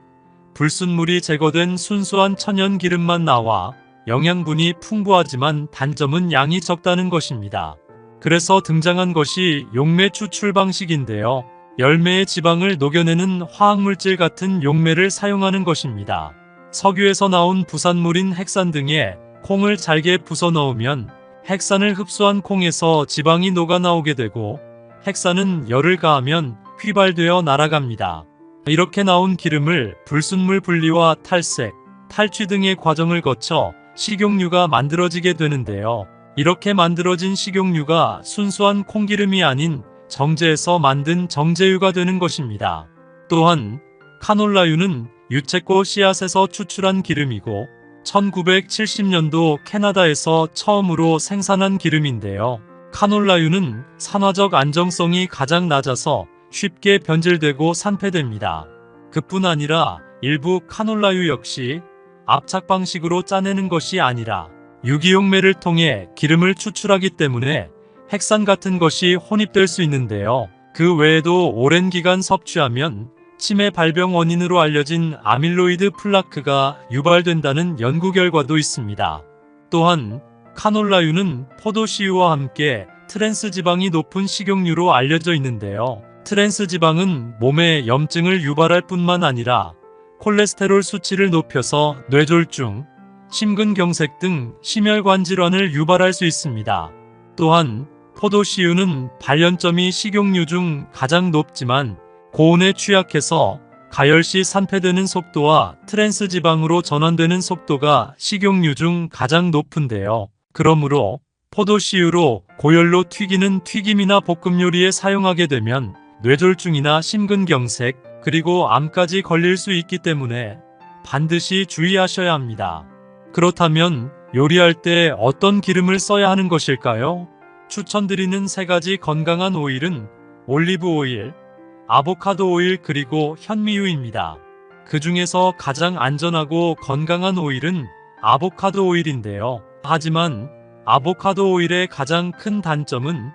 불순물이 제거된 순수한 천연 기름만 나와 영양분이 풍부하지만 단점은 양이 적다는 것입니다. 그래서 등장한 것이 용매 추출 방식인데요. 열매의 지방을 녹여내는 화학물질 같은 용매를 사용하는 것입니다. 석유에서 나온 부산물인 핵산 등에 콩을 잘게 부숴 넣으면 핵산을 흡수한 콩에서 지방이 녹아 나오게 되고 핵산은 열을 가하면 휘발되어 날아갑니다. 이렇게 나온 기름을 불순물 분리와 탈색, 탈취 등의 과정을 거쳐 식용유가 만들어지게 되는데요. 이렇게 만들어진 식용유가 순수한 콩기름이 아닌 정제에서 만든 정제유가 되는 것입니다. 또한 카놀라유는 유채꽃 씨앗에서 추출한 기름이고 1970년도 캐나다에서 처음으로 생산한 기름인데요. 카놀라유는 산화적 안정성이 가장 낮아서 쉽게 변질되고 산패됩니다. 그뿐 아니라 일부 카놀라유 역시 압착 방식으로 짜내는 것이 아니라 유기용매를 통해 기름을 추출하기 때문에 핵산 같은 것이 혼입될 수 있는데요. 그 외에도 오랜 기간 섭취하면 치매 발병 원인으로 알려진 아밀로이드 플라크가 유발된다는 연구 결과도 있습니다. 또한 카놀라유는 포도씨유와 함께 트랜스 지방이 높은 식용유로 알려져 있는데요. 트랜스 지방은 몸에 염증을 유발할 뿐만 아니라 콜레스테롤 수치를 높여서 뇌졸중, 심근경색 등 심혈관 질환을 유발할 수 있습니다. 또한 포도씨유는 발연점이 식용유 중 가장 높지만 고온에 취약해서 가열시 산패되는 속도와 트랜스 지방으로 전환되는 속도가 식용유 중 가장 높은데요. 그러므로 포도씨유로 고열로 튀기는 튀김이나 볶음 요리에 사용하게 되면 뇌졸중이나 심근경색 그리고 암까지 걸릴 수 있기 때문에 반드시 주의하셔야 합니다. 그렇다면 요리할 때 어떤 기름을 써야 하는 것일까요? 추천드리는 3가지 건강한 오일은 올리브 오일, 아보카도 오일 그리고 현미유입니다. 그 중에서 가장 안전하고 건강한 오일은 아보카도 오일인데요. 하지만 아보카도 오일의 가장 큰 단점은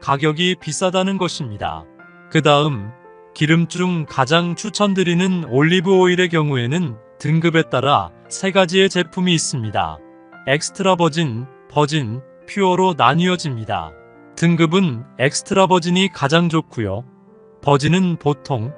가격이 비싸다는 것입니다. 그 다음 기름 중 가장 추천드리는 올리브 오일의 경우에는 등급에 따라 3가지의 제품이 있습니다. 엑스트라 버진, 버진, 퓨어로 나뉘어집니다. 등급은 엑스트라 버진이 가장 좋고요. 버진은 보통,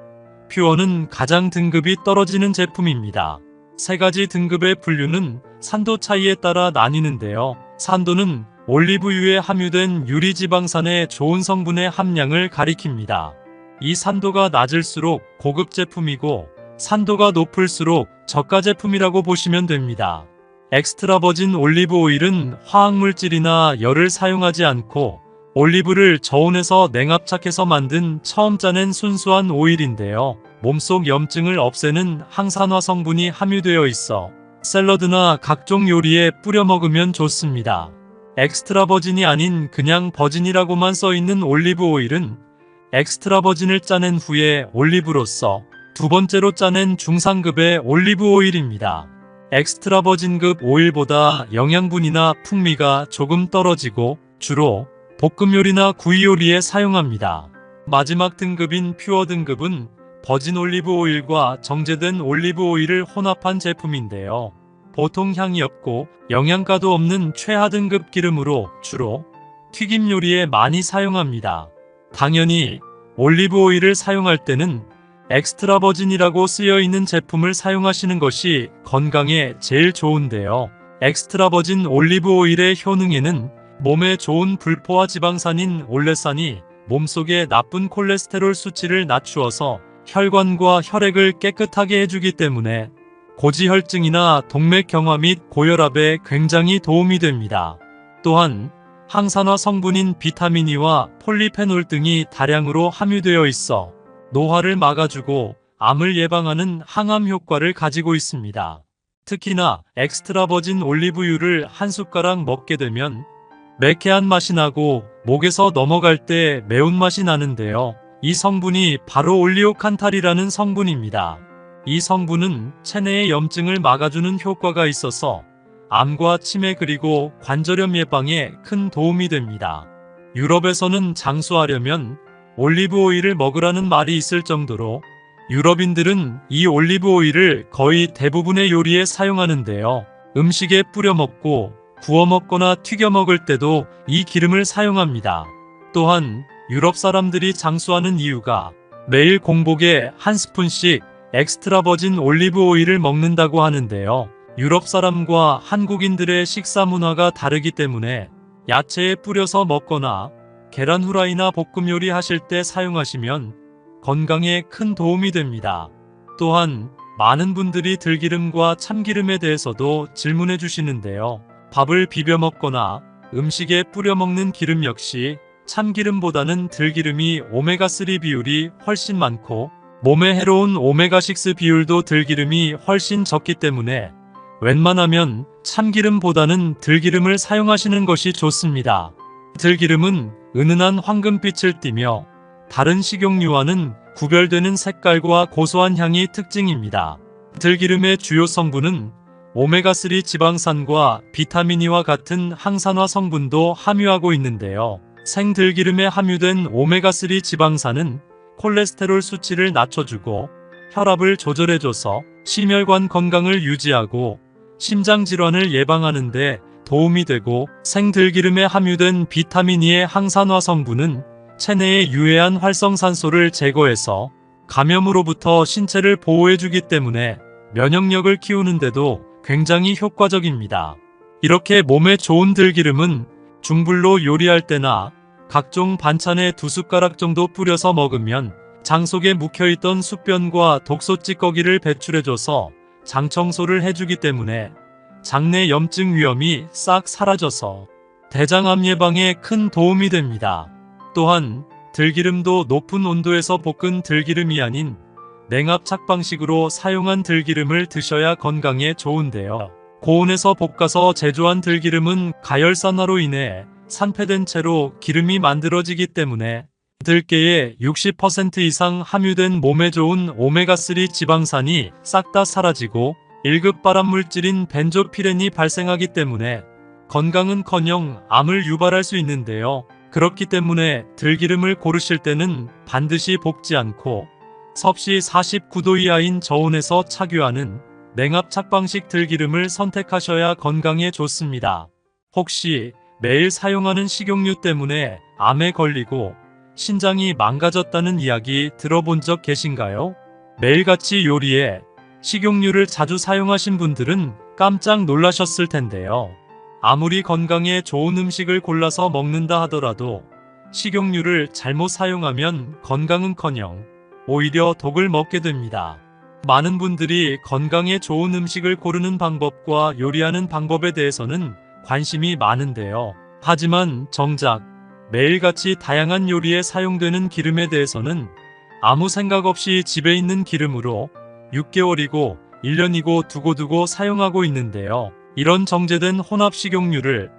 퓨어는 가장 등급이 떨어지는 제품입니다. 3가지 등급의 분류는 산도 차이에 따라 나뉘는데요. 산도는 올리브유에 함유된 유리지방산의 좋은 성분의 함량을 가리킵니다. 이 산도가 낮을수록 고급 제품이고 산도가 높을수록 저가 제품이라고 보시면 됩니다. 엑스트라 버진 올리브 오일은 화학물질이나 열을 사용하지 않고 올리브를 저온에서 냉압착해서 만든 처음 짜낸 순수한 오일인데요. 몸속 염증을 없애는 항산화 성분이 함유되어 있어 샐러드나 각종 요리에 뿌려 먹으면 좋습니다. 엑스트라 버진이 아닌 그냥 버진이라고만 써있는 올리브 오일은 엑스트라 버진을 짜낸 후에 올리브로서 두 번째로 짜낸 중상급의 올리브 오일입니다. 엑스트라 버진급 오일보다 영양분이나 풍미가 조금 떨어지고 주로 볶음 요리나 구이 요리에 사용합니다. 마지막 등급인 퓨어 등급은 버진 올리브 오일과 정제된 올리브 오일을 혼합한 제품인데요. 보통 향이 없고 영양가도 없는 최하 등급 기름으로 주로 튀김 요리에 많이 사용합니다. 당연히 올리브 오일을 사용할 때는 엑스트라 버진이라고 쓰여 있는 제품을 사용하시는 것이 건강에 제일 좋은데요. 엑스트라 버진 올리브 오일의 효능에는 몸에 좋은 불포화 지방산인 올레산이 몸속의 나쁜 콜레스테롤 수치를 낮추어서 혈관과 혈액을 깨끗하게 해주기 때문에 고지혈증이나 동맥경화 및 고혈압에 굉장히 도움이 됩니다. 또한 항산화 성분인 비타민 E와 폴리페놀 등이 다량으로 함유되어 있어 노화를 막아주고 암을 예방하는 항암 효과를 가지고 있습니다. 특히나 엑스트라 버진 올리브유를 한 숟가락 먹게 되면 매캐한 맛이 나고 목에서 넘어갈 때 매운맛이 나는데요. 이 성분이 바로 올리오칸탈이라는 성분입니다. 이 성분은 체내의 염증을 막아주는 효과가 있어서 암과 치매 그리고 관절염 예방에 큰 도움이 됩니다. 유럽에서는 장수하려면 올리브 오일을 먹으라는 말이 있을 정도로 유럽인들은 이 올리브 오일을 거의 대부분의 요리에 사용하는데요. 음식에 뿌려 먹고 구워 먹거나 튀겨 먹을 때도 이 기름을 사용합니다. 또한 유럽 사람들이 장수하는 이유가 매일 공복에 한 스푼씩 엑스트라 버진 올리브 오일을 먹는다고 하는데요. 유럽 사람과 한국인들의 식사 문화가 다르기 때문에 야채에 뿌려서 먹거나 계란 후라이나 볶음 요리 하실 때 사용하시면 건강에 큰 도움이 됩니다. 또한 많은 분들이 들기름과 참기름에 대해서도 질문해 주시는데요. 밥을 비벼 먹거나 음식에 뿌려 먹는 기름 역시 참기름보다는 들기름이 오메가3 비율이 훨씬 많고 몸에 해로운 오메가6 비율도 들기름이 훨씬 적기 때문에 웬만하면 참기름보다는 들기름을 사용하시는 것이 좋습니다. 들기름은 은은한 황금빛을 띠며 다른 식용유와는 구별되는 색깔과 고소한 향이 특징입니다. 들기름의 주요 성분은 오메가3 지방산과 비타민 E와 같은 항산화 성분도 함유하고 있는데요. 생들기름에 함유된 오메가3 지방산은 콜레스테롤 수치를 낮춰주고 혈압을 조절해줘서 심혈관 건강을 유지하고 심장질환을 예방하는 데 도움이 되고, 생들기름에 함유된 비타민 E의 항산화 성분은 체내의 유해한 활성산소를 제거해서 감염으로부터 신체를 보호해주기 때문에 면역력을 키우는데도 굉장히 효과적입니다. 이렇게 몸에 좋은 들기름은 중불로 요리할 때나 각종 반찬에 2숟가락 정도 뿌려서 먹으면 장 속에 묵혀있던宿변과 독소 찌꺼기를 배출해줘서 장 청소를 해주기 때문에 장내 염증 위험이 싹 사라져서 대장암 예방에 큰 도움이 됩니다. 또한 들기름도 높은 온도에서 볶은 들기름이 아닌 냉압 착방식으로 사용한 들기름을 드셔야 건강에 좋은데요. 고온에서 볶아서 제조한 들기름은 가열산화로 인해 산패된 채로 기름이 만들어지기 때문에 들깨에 60% 이상 함유된 몸에 좋은 오메가3 지방산이 싹 다 사라지고 1급 발암물질인 벤조피렌이 발생하기 때문에 건강은커녕 암을 유발할 수 있는데요. 그렇기 때문에 들기름을 고르실 때는 반드시 볶지 않고 섭씨 49도 이하인 저온에서 착유하는 냉압 착방식 들기름을 선택하셔야 건강에 좋습니다. 혹시 매일 사용하는 식용유 때문에 암에 걸리고 신장이 망가졌다는 이야기 들어본 적 계신가요? 매일같이 요리에 식용유를 자주 사용하신 분들은 깜짝 놀라셨을 텐데요. 아무리 건강에 좋은 음식을 골라서 먹는다 하더라도 식용유를 잘못 사용하면 건강은커녕 오히려 독을 먹게 됩니다. 많은 분들이 건강에 좋은 음식을 고르는 방법과 요리하는 방법에 대해서는 관심이 많은데요. 하지만 정작 매일같이 다양한 요리에 사용되는 기름에 대해서는 아무 생각 없이 집에 있는 기름으로 6개월이고 1년이고 두고두고 사용하고 있는데요. 이런 정제된 혼합 식용유를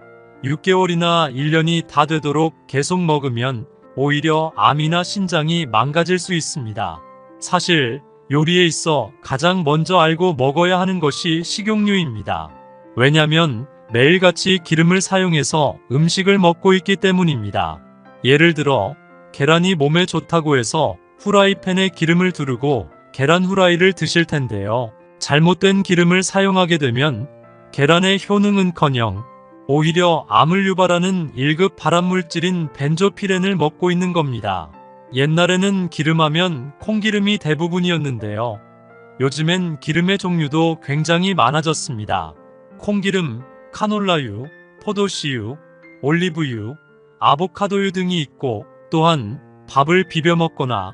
6개월이나 1년이 다 되도록 계속 먹으면 오히려 암이나 신장이 망가질 수 있습니다. 사실 요리에 있어 가장 먼저 알고 먹어야 하는 것이 식용유입니다. 왜냐면 매일같이 기름을 사용해서 음식을 먹고 있기 때문입니다. 예를 들어 계란이 몸에 좋다고 해서 후라이팬에 기름을 두르고 계란 후라이를 드실 텐데요. 잘못된 기름을 사용하게 되면 계란의 효능은커녕 오히려 암을 유발하는 1급 발암물질인 벤조피렌을 먹고 있는 겁니다. 옛날에는 기름하면 콩기름이 대부분이었는데요. 요즘엔 기름의 종류도 굉장히 많아졌습니다. 콩기름, 카놀라유, 포도씨유, 올리브유, 아보카도유 등이 있고 또한 밥을 비벼 먹거나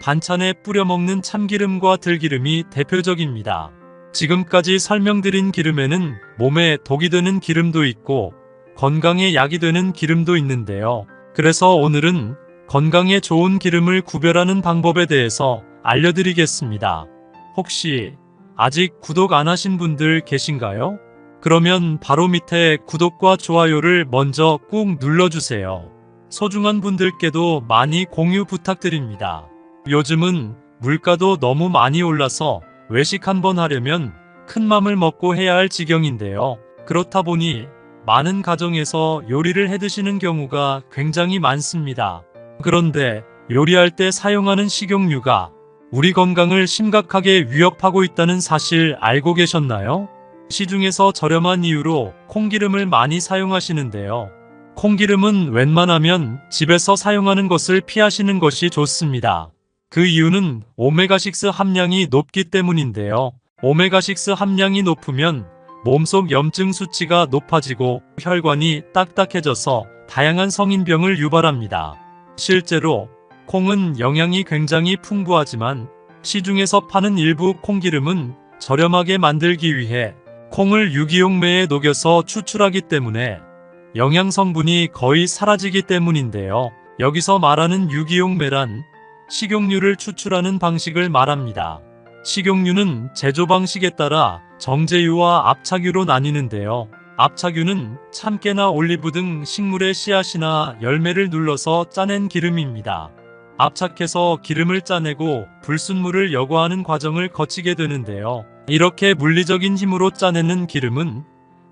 반찬에 뿌려 먹는 참기름과 들기름이 대표적입니다. 지금까지 설명드린 기름에는 몸에 독이 되는 기름도 있고 건강에 약이 되는 기름도 있는데요. 그래서 오늘은 건강에 좋은 기름을 구별하는 방법에 대해서 알려드리겠습니다. 혹시 아직 구독 안 하신 분들 계신가요? 그러면 바로 밑에 구독과 좋아요를 먼저 꾹 눌러주세요. 소중한 분들께도 많이 공유 부탁드립니다. 요즘은 물가도 너무 많이 올라서 외식 한번 하려면 큰 맘을 먹고 해야 할 지경인데요. 그렇다 보니 많은 가정에서 요리를 해 드시는 경우가 굉장히 많습니다. 그런데 요리할 때 사용하는 식용유가 우리 건강을 심각하게 위협하고 있다는 사실 알고 계셨나요? 시중에서 저렴한 이유로 콩기름을 많이 사용하시는데요. 콩기름은 웬만하면 집에서 사용하는 것을 피하시는 것이 좋습니다. 그 이유는 오메가6 함량이 높기 때문인데요. 오메가6 함량이 높으면 몸속 염증 수치가 높아지고 혈관이 딱딱해져서 다양한 성인병을 유발합니다. 실제로 콩은 영양이 굉장히 풍부하지만 시중에서 파는 일부 콩기름은 저렴하게 만들기 위해 콩을 유기용매에 녹여서 추출하기 때문에 영양 성분이 거의 사라지기 때문인데요. 여기서 말하는 유기용매란 식용유를 추출하는 방식을 말합니다. 식용유는 제조 방식에 따라 정제유와 압착유로 나뉘는데요. 압착유는 참깨나 올리브 등 식물의 씨앗이나 열매를 눌러서 짜낸 기름입니다. 압착해서 기름을 짜내고 불순물을 여과하는 과정을 거치게 되는데요. 이렇게 물리적인 힘으로 짜내는 기름은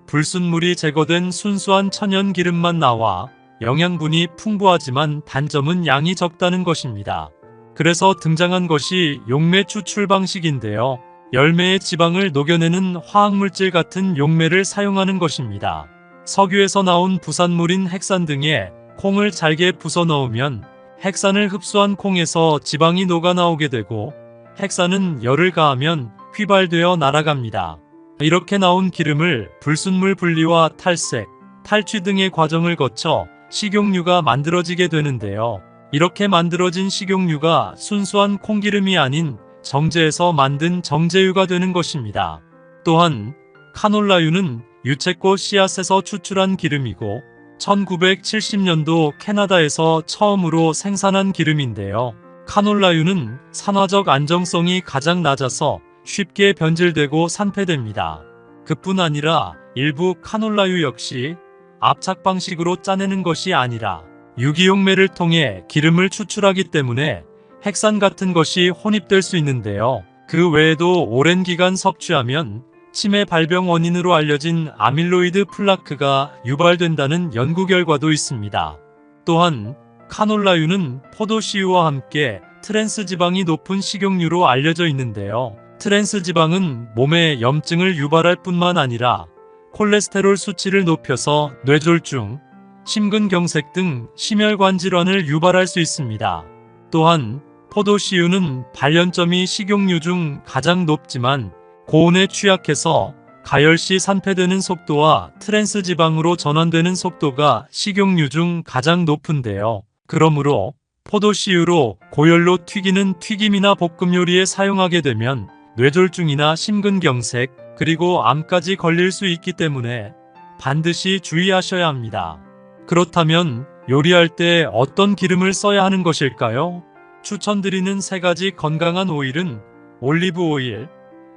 불순물이 제거된 순수한 천연 기름만 나와 영양분이 풍부하지만 단점은 양이 적다는 것입니다. 그래서 등장한 것이 용매 추출 방식인데요. 열매의 지방을 녹여내는 화학물질 같은 용매를 사용하는 것입니다. 석유에서 나온 부산물인 핵산 등에 콩을 잘게 부숴 넣으면 핵산을 흡수한 콩에서 지방이 녹아 나오게 되고 핵산은 열을 가하면 휘발되어 날아갑니다. 이렇게 나온 기름을 불순물 분리와 탈색, 탈취 등의 과정을 거쳐 식용유가 만들어지게 되는데요. 이렇게 만들어진 식용유가 순수한 콩기름이 아닌 정제해서 만든 정제유가 되는 것입니다. 또한 카놀라유는 유채꽃 씨앗에서 추출한 기름이고 1970년도 캐나다에서 처음으로 생산한 기름인데요. 카놀라유는 산화적 안정성이 가장 낮아서 쉽게 변질되고 산패됩니다. 그뿐 아니라 일부 카놀라유 역시 압착 방식으로 짜내는 것이 아니라 유기용매를 통해 기름을 추출하기 때문에 핵산 같은 것이 혼입될 수 있는데요. 그 외에도 오랜 기간 섭취하면 치매 발병 원인으로 알려진 아밀로이드 플라크가 유발된다는 연구 결과도 있습니다. 또한 카놀라유는 포도씨유와 함께 트랜스 지방이 높은 식용유로 알려져 있는데요. 트랜스 지방은 몸에 염증을 유발할 뿐만 아니라 콜레스테롤 수치를 높여서 뇌졸중, 심근경색 등 심혈관 질환을 유발할 수 있습니다. 또한 포도씨유는 발연점이 식용유 중 가장 높지만 고온에 취약해서 가열시 산패되는 속도와 트랜스 지방으로 전환되는 속도가 식용유 중 가장 높은데요. 그러므로 포도씨유로 고열로 튀기는 튀김이나 볶음 요리에 사용하게 되면 뇌졸중이나 심근경색 그리고 암까지 걸릴 수 있기 때문에 반드시 주의하셔야 합니다. 그렇다면 요리할 때 어떤 기름을 써야 하는 것일까요? 추천드리는 3가지 건강한 오일은 올리브 오일,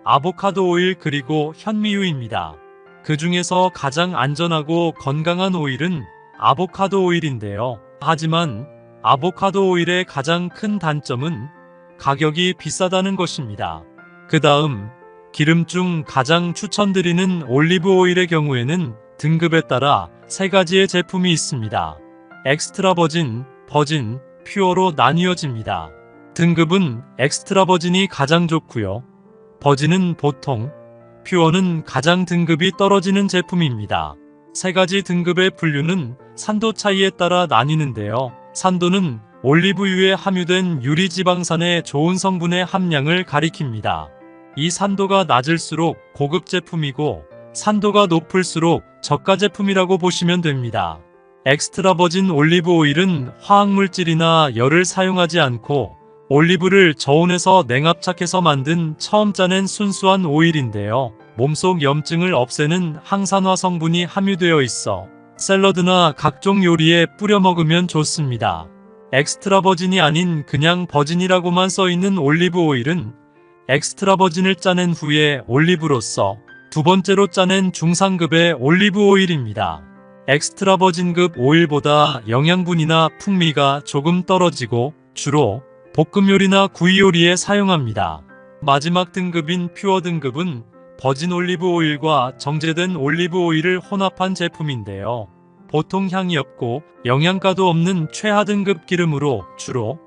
아보카도 오일 그리고 현미유입니다. 그 중에서 가장 안전하고 건강한 오일은 아보카도 오일인데요. 하지만 아보카도 오일의 가장 큰 단점은 가격이 비싸다는 것입니다. 그 다음 기름 중 가장 추천드리는 올리브 오일의 경우에는 등급에 따라 세 가지의 제품이 있습니다. 엑스트라 버진, 버진, 퓨어로 나뉘어집니다. 등급은 엑스트라 버진이 가장 좋고요. 버진은 보통, 퓨어는 가장 등급이 떨어지는 제품입니다. 세 가지 등급의 분류는 산도 차이에 따라 나뉘는데요. 산도는 올리브유에 함유된 유리지방산의 좋은 성분의 함량을 가리킵니다. 이 산도가 낮을수록 고급 제품이고 산도가 높을수록 저가 제품이라고 보시면 됩니다. 엑스트라 버진 올리브 오일은 화학물질이나 열을 사용하지 않고 올리브를 저온에서 냉압착해서 만든 처음 짜낸 순수한 오일인데요. 몸속 염증을 없애는 항산화 성분이 함유되어 있어 샐러드나 각종 요리에 뿌려 먹으면 좋습니다. 엑스트라 버진이 아닌 그냥 버진이라고만 써있는 올리브 오일은 엑스트라 버진을 짜낸 후에 올리브로서 두 번째로 짜낸 중상급의 올리브 오일입니다. 엑스트라 버진급 오일보다 영양분이나 풍미가 조금 떨어지고 주로 볶음 요리나 구이 요리에 사용합니다. 마지막 등급인 퓨어 등급은 버진 올리브 오일과 정제된 올리브 오일을 혼합한 제품인데요. 보통 향이 없고 영양가도 없는 최하 등급 기름으로 주로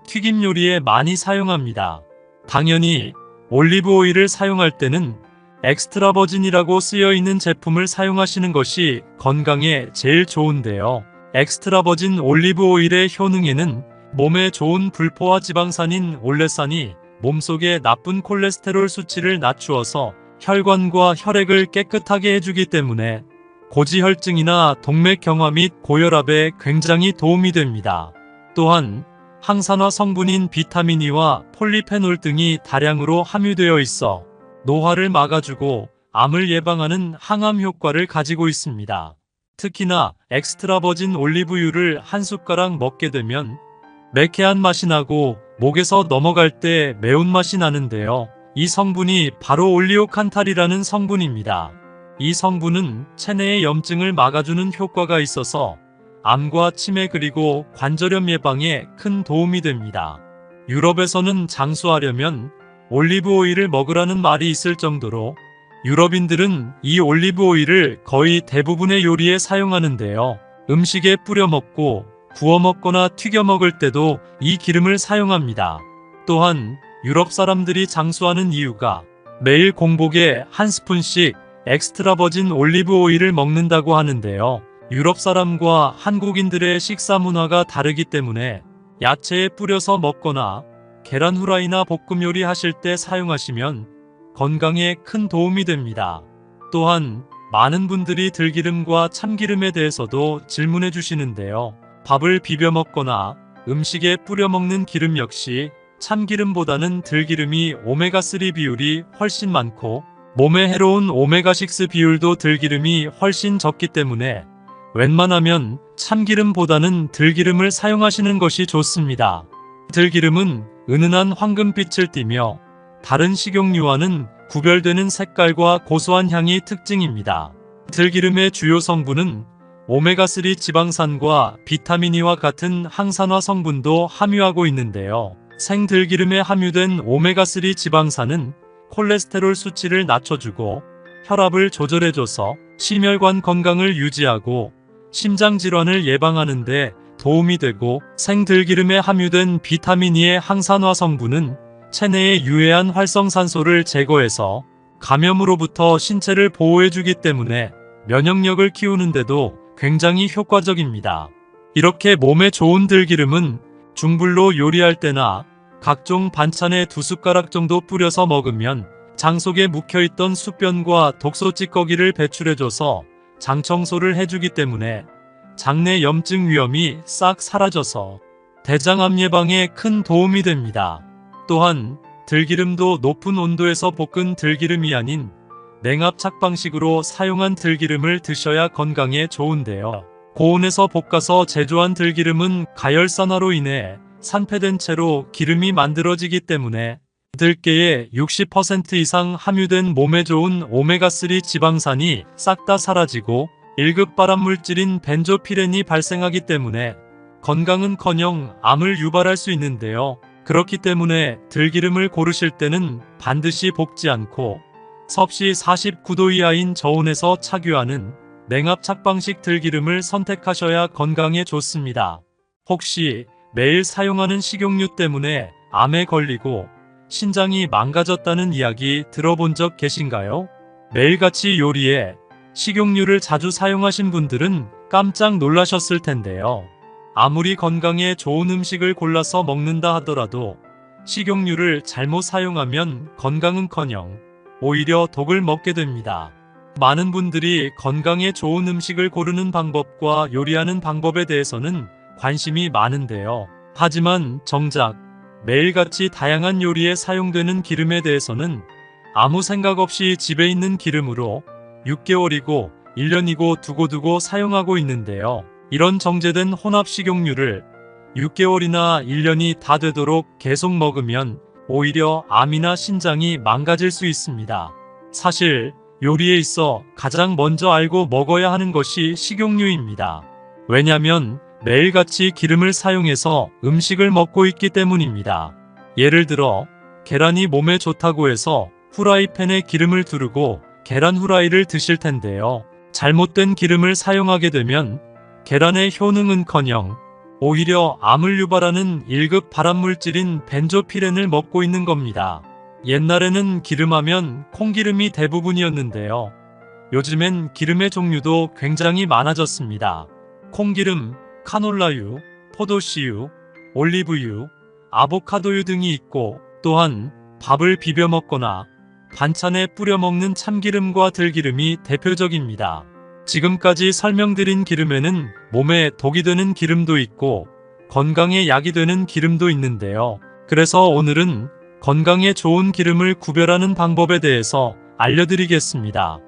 튀김 요리에 많이 사용합니다. 당연히 올리브 오일을 사용할 때는 엑스트라 버진이라고 쓰여 있는 제품을 사용하시는 것이 건강에 제일 좋은데요. 엑스트라 버진 올리브 오일의 효능에는 몸에 좋은 불포화 지방산인 올레산이 몸속의 나쁜 콜레스테롤 수치를 낮추어서 혈관과 혈액을 깨끗하게 해주기 때문에 고지혈증이나 동맥경화 및 고혈압에 굉장히 도움이 됩니다. 또한 항산화 성분인 비타민 E와 폴리페놀 등이 다량으로 함유되어 있어 노화를 막아주고 암을 예방하는 항암 효과를 가지고 있습니다. 특히나 엑스트라 버진 올리브유를 한 숟가락 먹게 되면 매캐한 맛이 나고 목에서 넘어갈 때 매운맛이 나는데요. 이 성분이 바로 올리오칸탈이라는 성분입니다. 이 성분은 체내의 염증을 막아주는 효과가 있어서 암과 치매 그리고 관절염 예방에 큰 도움이 됩니다. 유럽에서는 장수하려면 올리브 오일을 먹으라는 말이 있을 정도로 유럽인들은 이 올리브 오일을 거의 대부분의 요리에 사용하는데요. 음식에 뿌려 먹고 구워 먹거나 튀겨 먹을 때도 이 기름을 사용합니다. 또한 유럽 사람들이 장수하는 이유가 매일 공복에 한 스푼씩 엑스트라 버진 올리브 오일을 먹는다고 하는데요. 유럽 사람과 한국인들의 식사 문화가 다르기 때문에 야채에 뿌려서 먹거나 계란 후라이나 볶음 요리 하실 때 사용하시면 건강에 큰 도움이 됩니다. 또한 많은 분들이 들기름과 참기름에 대해서도 질문해 주시는데요. 밥을 비벼 먹거나 음식에 뿌려 먹는 기름 역시 참기름보다는 들기름이 오메가3 비율이 훨씬 많고 몸에 해로운 오메가6 비율도 들기름이 훨씬 적기 때문에 웬만하면 참기름보다는 들기름을 사용하시는 것이 좋습니다. 들기름은 은은한 황금빛을 띠며 다른 식용유와는 구별되는 색깔과 고소한 향이 특징입니다. 들기름의 주요 성분은 오메가3 지방산과 비타민 E와 같은 항산화 성분도 함유하고 있는데요. 생들기름에 함유된 오메가3 지방산은 콜레스테롤 수치를 낮춰주고 혈압을 조절해줘서 심혈관 건강을 유지하고 심장질환을 예방하는 데 도움이 되고, 생들기름에 함유된 비타민 E의 항산화 성분은 체내의 유해한 활성산소를 제거해서 감염으로부터 신체를 보호해주기 때문에 면역력을 키우는데도 굉장히 효과적입니다. 이렇게 몸에 좋은 들기름은 중불로 요리할 때나 각종 반찬에 2숟가락 정도 뿌려서 먹으면 장 속에 묵혀있던 수변과 독소 찌꺼기를 배출해줘서 장 청소를 해주기 때문에 장내 염증 위험이 싹 사라져서 대장암 예방에 큰 도움이 됩니다. 또한 들기름도 높은 온도에서 볶은 들기름이 아닌 냉압착 방식으로 사용한 들기름을 드셔야 건강에 좋은데요. 고온에서 볶아서 제조한 들기름은 가열산화로 인해 산패된 채로 기름이 만들어지기 때문에 들깨에 60% 이상 함유된 몸에 좋은 오메가3 지방산이 싹 다 사라지고 1급 발암물질인 벤조피렌이 발생하기 때문에 건강은커녕 암을 유발할 수 있는데요. 그렇기 때문에 들기름을 고르실 때는 반드시 볶지 않고 섭씨 49도 이하인 저온에서 착유하는 냉압 착방식 들기름을 선택하셔야 건강에 좋습니다. 혹시 매일 사용하는 식용유 때문에 암에 걸리고 신장이 망가졌다는 이야기 들어본 적 계신가요? 매일같이 요리에 식용유를 자주 사용하신 분들은 깜짝 놀라셨을 텐데요. 아무리 건강에 좋은 음식을 골라서 먹는다 하더라도 식용유를 잘못 사용하면 건강은커녕 오히려 독을 먹게 됩니다. 많은 분들이 건강에 좋은 음식을 고르는 방법과 요리하는 방법에 대해서는 관심이 많은데요. 하지만 정작 매일같이 다양한 요리에 사용되는 기름에 대해서는 아무 생각 없이 집에 있는 기름으로 6개월이고 1년이고 두고두고 사용하고 있는데요. 이런 정제된 혼합 식용유를 6개월이나 1년이 다 되도록 계속 먹으면 오히려 암이나 신장이 망가질 수 있습니다. 사실 요리에 있어 가장 먼저 알고 먹어야 하는 것이 식용유입니다. 왜냐하면 매일같이 기름을 사용해서 음식을 먹고 있기 때문입니다. 예를 들어 계란이 몸에 좋다고 해서 후라이팬에 기름을 두르고 계란 후라이를 드실 텐데요. 잘못된 기름을 사용하게 되면 계란의 효능은커녕 오히려 암을 유발하는 1급 발암물질인 벤조피렌을 먹고 있는 겁니다. 옛날에는 기름하면 콩기름이 대부분이었는데요. 요즘엔 기름의 종류도 굉장히 많아졌습니다. 콩기름, 카놀라유, 포도씨유, 올리브유, 아보카도유 등이 있고 또한 밥을 비벼 먹거나 반찬에 뿌려 먹는 참기름과 들기름이 대표적입니다. 지금까지 설명드린 기름에는 몸에 독이 되는 기름도 있고 건강에 약이 되는 기름도 있는데요. 그래서 오늘은 건강에 좋은 기름을 구별하는 방법에 대해서 알려드리겠습니다.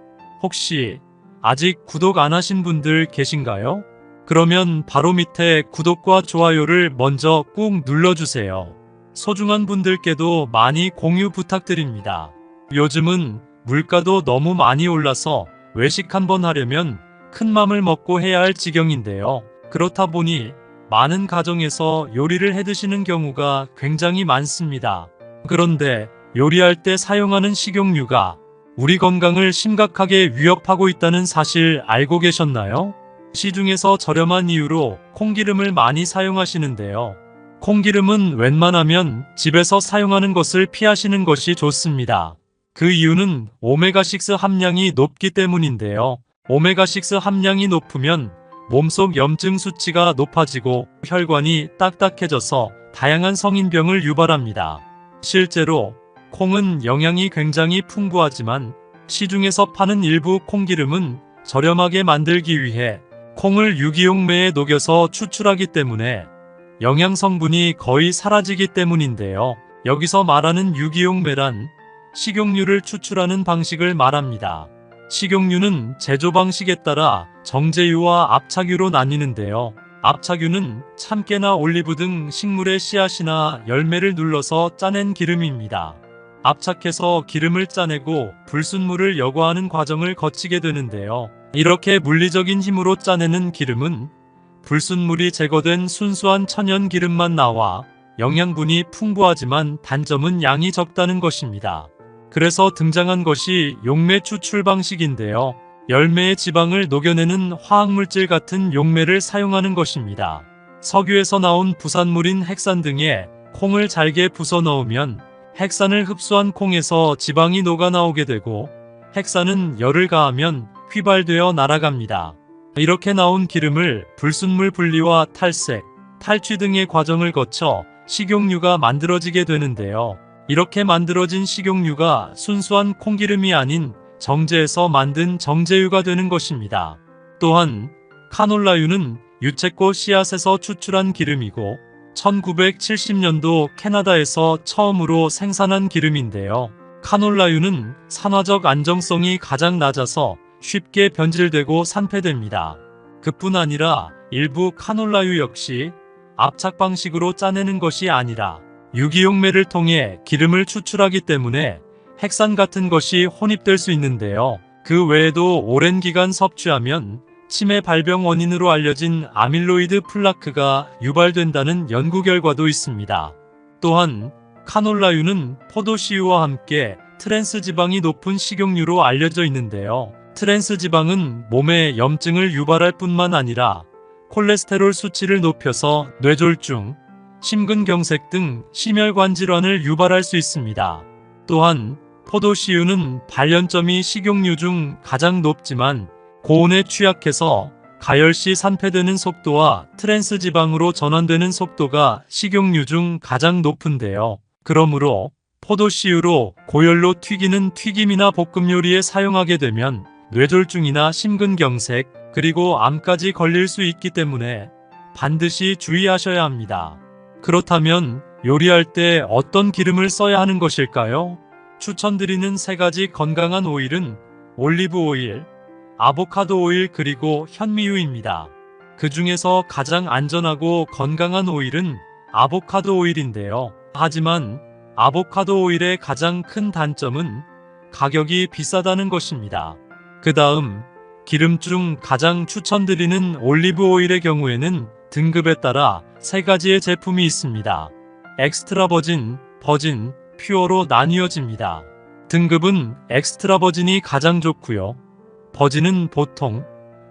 혹시 아직 구독 안 하신 분들 계신가요? 그러면 바로 밑에 구독과 좋아요를 먼저 꾹 눌러주세요. 소중한 분들께도 많이 공유 부탁드립니다. 요즘은 물가도 너무 많이 올라서 외식 한번 하려면 큰 맘을 먹고 해야 할 지경인데요. 그렇다 보니 많은 가정에서 요리를 해 드시는 경우가 굉장히 많습니다. 그런데 요리할 때 사용하는 식용유가 우리 건강을 심각하게 위협하고 있다는 사실 알고 계셨나요? 시중에서 저렴한 이유로 콩기름을 많이 사용하시는데요. 콩기름은 웬만하면 집에서 사용하는 것을 피하시는 것이 좋습니다. 그 이유는 오메가6 함량이 높기 때문인데요. 오메가6 함량이 높으면 몸속 염증 수치가 높아지고 혈관이 딱딱해져서 다양한 성인병을 유발합니다. 실제로 콩은 영양이 굉장히 풍부하지만 시중에서 파는 일부 콩기름은 저렴하게 만들기 위해 콩을 유기용매에 녹여서 추출하기 때문에 영양 성분이 거의 사라지기 때문인데요. 여기서 말하는 유기용매란 식용유를 추출하는 방식을 말합니다. 식용유는 제조 방식에 따라 정제유와 압착유로 나뉘는데요. 압착유는 참깨나 올리브 등 식물의 씨앗이나 열매를 눌러서 짜낸 기름입니다. 압착해서 기름을 짜내고 불순물을 여과하는 과정을 거치게 되는데요. 이렇게 물리적인 힘으로 짜내는 기름은 불순물이 제거된 순수한 천연 기름만 나와 영양분이 풍부하지만 단점은 양이 적다는 것입니다. 그래서 등장한 것이 용매 추출 방식인데요. 열매의 지방을 녹여내는 화학물질 같은 용매를 사용하는 것입니다. 석유에서 나온 부산물인 핵산 등에 콩을 잘게 부숴 넣으면 핵산을 흡수한 콩에서 지방이 녹아 나오게 되고 핵산은 열을 가하면 휘발되어 날아갑니다. 이렇게 나온 기름을 불순물 분리와 탈색, 탈취 등의 과정을 거쳐 식용유가 만들어지게 되는데요. 이렇게 만들어진 식용유가 순수한 콩기름이 아닌 정제해서 만든 정제유가 되는 것입니다. 또한 카놀라유는 유채꽃 씨앗에서 추출한 기름이고 1970년도 캐나다에서 처음으로 생산한 기름인데요. 카놀라유는 산화적 안정성이 가장 낮아서 쉽게 변질되고 산패됩니다. 그뿐 아니라 일부 카놀라유 역시 압착 방식으로 짜내는 것이 아니라 유기용매를 통해 기름을 추출하기 때문에 핵산 같은 것이 혼입될 수 있는데요. 그 외에도 오랜 기간 섭취하면 치매 발병 원인으로 알려진 아밀로이드 플라크가 유발된다는 연구 결과도 있습니다. 또한 카놀라유는 포도씨유와 함께 트랜스 지방이 높은 식용유로 알려져 있는데요. 트랜스 지방은 몸에 염증을 유발할 뿐만 아니라 콜레스테롤 수치를 높여서 뇌졸중, 심근경색 등 심혈관 질환을 유발할 수 있습니다. 또한 포도씨유는 발연점이 식용유 중 가장 높지만 고온에 취약해서 가열시 산패되는 속도와 트랜스 지방으로 전환되는 속도가 식용유 중 가장 높은데요. 그러므로 포도씨유로 고열로 튀기는 튀김이나 볶음 요리에 사용하게 되면 뇌졸중이나 심근경색 그리고 암까지 걸릴 수 있기 때문에 반드시 주의하셔야 합니다. 그렇다면 요리할 때 어떤 기름을 써야 하는 것일까요? 추천드리는 3가지 건강한 오일은 올리브 오일, 아보카도 오일 그리고 현미유입니다. 그 중에서 가장 안전하고 건강한 오일은 아보카도 오일인데요. 하지만 아보카도 오일의 가장 큰 단점은 가격이 비싸다는 것입니다. 그 다음 기름 중 가장 추천드리는 올리브 오일의 경우에는 등급에 따라 3가지의 제품이 있습니다. 엑스트라 버진, 버진, 퓨어로 나뉘어집니다. 등급은 엑스트라 버진이 가장 좋고요. 버진은 보통,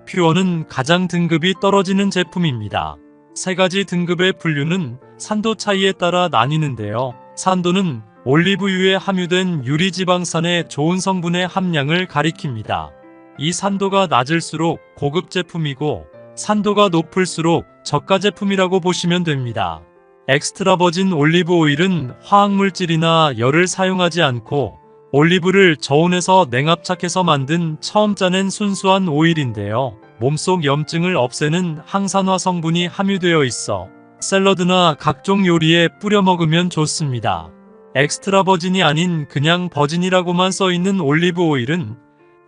퓨어는 가장 등급이 떨어지는 제품입니다. 3가지 등급의 분류는 산도 차이에 따라 나뉘는데요. 산도는 올리브유에 함유된 유리지방산의 좋은 성분의 함량을 가리킵니다. 이 산도가 낮을수록 고급 제품이고 산도가 높을수록 저가 제품이라고 보시면 됩니다. 엑스트라 버진 올리브 오일은 화학물질이나 열을 사용하지 않고 올리브를 저온에서 냉압착해서 만든 처음 짜낸 순수한 오일인데요. 몸속 염증을 없애는 항산화 성분이 함유되어 있어 샐러드나 각종 요리에 뿌려 먹으면 좋습니다. 엑스트라 버진이 아닌 그냥 버진이라고만 써있는 올리브 오일은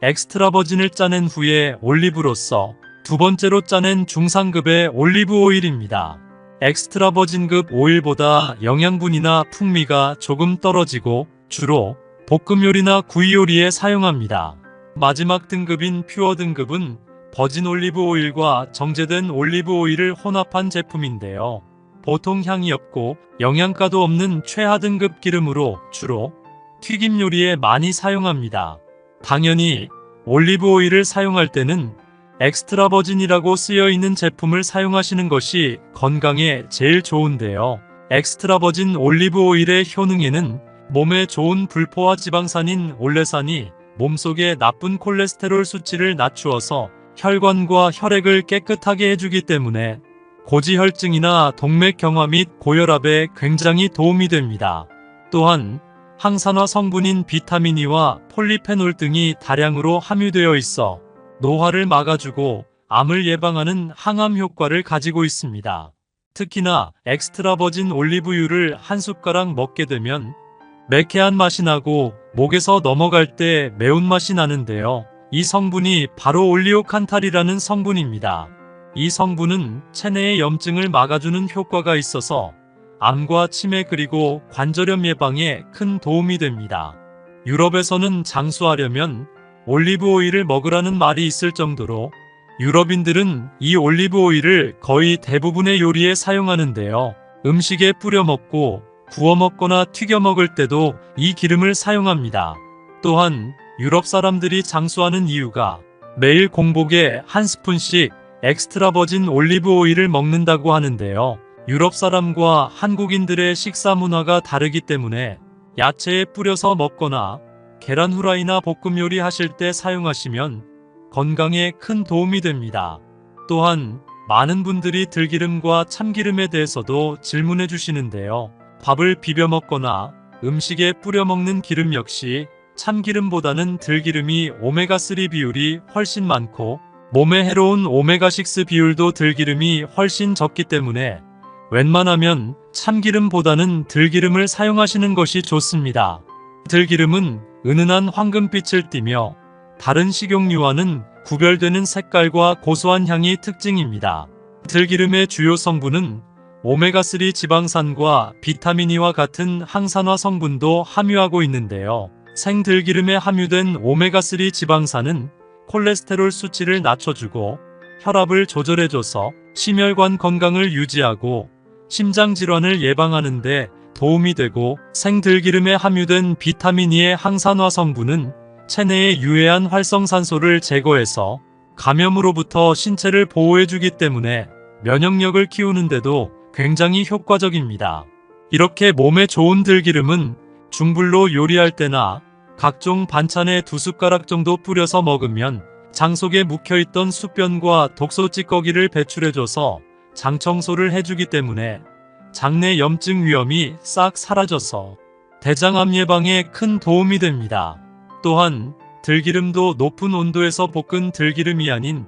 엑스트라 버진을 짜낸 후에 올리브로서 2번째로 짜낸 중상급의 올리브 오일입니다. 엑스트라 버진급 오일보다 영양분이나 풍미가 조금 떨어지고 주로 볶음 요리나 구이 요리에 사용합니다. 마지막 등급인 퓨어 등급은 버진 올리브 오일과 정제된 올리브 오일을 혼합한 제품인데요. 보통 향이 없고 영양가도 없는 최하 등급 기름으로 주로 튀김 요리에 많이 사용합니다. 당연히 올리브 오일을 사용할 때는 엑스트라 버진이라고 쓰여있는 제품을 사용하시는 것이 건강에 제일 좋은데요. 엑스트라 버진 올리브 오일의 효능에는 몸에 좋은 불포화 지방산인 올레산이 몸속의 나쁜 콜레스테롤 수치를 낮추어서 혈관과 혈액을 깨끗하게 해주기 때문에 고지혈증이나 동맥경화 및 고혈압에 굉장히 도움이 됩니다. 또한 항산화 성분인 비타민 E와 폴리페놀 등이 다량으로 함유되어 있어 노화를 막아주고 암을 예방하는 항암 효과를 가지고 있습니다. 특히나 엑스트라 버진 올리브유를 한 숟가락 먹게 되면 매캐한 맛이 나고 목에서 넘어갈 때 매운맛이 나는데요. 이 성분이 바로 올리오칸탈이라는 성분입니다. 이 성분은 체내의 염증을 막아주는 효과가 있어서 암과 치매 그리고 관절염 예방에 큰 도움이 됩니다. 유럽에서는 장수하려면 올리브 오일을 먹으라는 말이 있을 정도로 유럽인들은 이 올리브 오일을 거의 대부분의 요리에 사용하는데요. 음식에 뿌려 먹고 구워 먹거나 튀겨 먹을 때도 이 기름을 사용합니다. 또한 유럽 사람들이 장수하는 이유가 매일 공복에 한 스푼씩 엑스트라 버진 올리브 오일을 먹는다고 하는데요. 유럽 사람과 한국인들의 식사 문화가 다르기 때문에 야채에 뿌려서 먹거나 계란 후라이나 볶음 요리 하실 때 사용하시면 건강에 큰 도움이 됩니다. 또한 많은 분들이 들기름과 참기름에 대해서도 질문해 주시는데요. 밥을 비벼 먹거나 음식에 뿌려 먹는 기름 역시 참기름보다는 들기름이 오메가3 비율이 훨씬 많고 몸에 해로운 오메가6 비율도 들기름이 훨씬 적기 때문에 웬만하면 참기름보다는 들기름을 사용하시는 것이 좋습니다. 들기름은 은은한 황금빛을 띠며 다른 식용유와는 구별되는 색깔과 고소한 향이 특징입니다. 들기름의 주요 성분은 오메가3 지방산과 비타민 E와 같은 항산화 성분도 함유하고 있는데요. 생들기름에 함유된 오메가3 지방산은 콜레스테롤 수치를 낮춰주고 혈압을 조절해줘서 심혈관 건강을 유지하고 심장 질환을 예방하는 데 도움이 되고, 생들기름에 함유된 비타민 E의 항산화 성분은 체내의 유해한 활성산소를 제거해서 감염으로부터 신체를 보호해주기 때문에 면역력을 키우는데도 굉장히 효과적입니다. 이렇게 몸에 좋은 들기름은 중불로 요리할 때나 각종 반찬에 2숟가락 정도 뿌려서 먹으면 장 속에 묵혀있던 수변과 독소 찌꺼기를 배출해줘서 장 청소를 해주기 때문에 장내 염증 위험이 싹 사라져서 대장암 예방에 큰 도움이 됩니다. 또한 들기름도 높은 온도에서 볶은 들기름이 아닌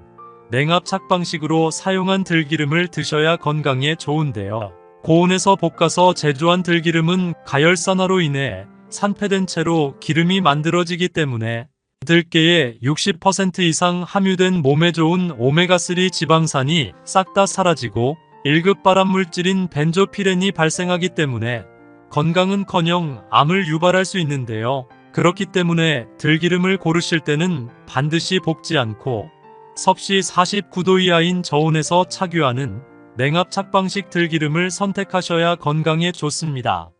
냉압 착방식으로 사용한 들기름을 드셔야 건강에 좋은데요. 고온에서 볶아서 제조한 들기름은 가열산화로 인해 산패된 채로 기름이 만들어지기 때문에 들깨에 60% 이상 함유된 몸에 좋은 오메가3 지방산이 싹 다 사라지고 1급 발암물질인 벤조피렌이 발생하기 때문에 건강은커녕 암을 유발할 수 있는데요. 그렇기 때문에 들기름을 고르실 때는 반드시 볶지 않고 섭씨 49도 이하인 저온에서 착유하는 냉압 착방식 들기름을 선택하셔야 건강에 좋습니다.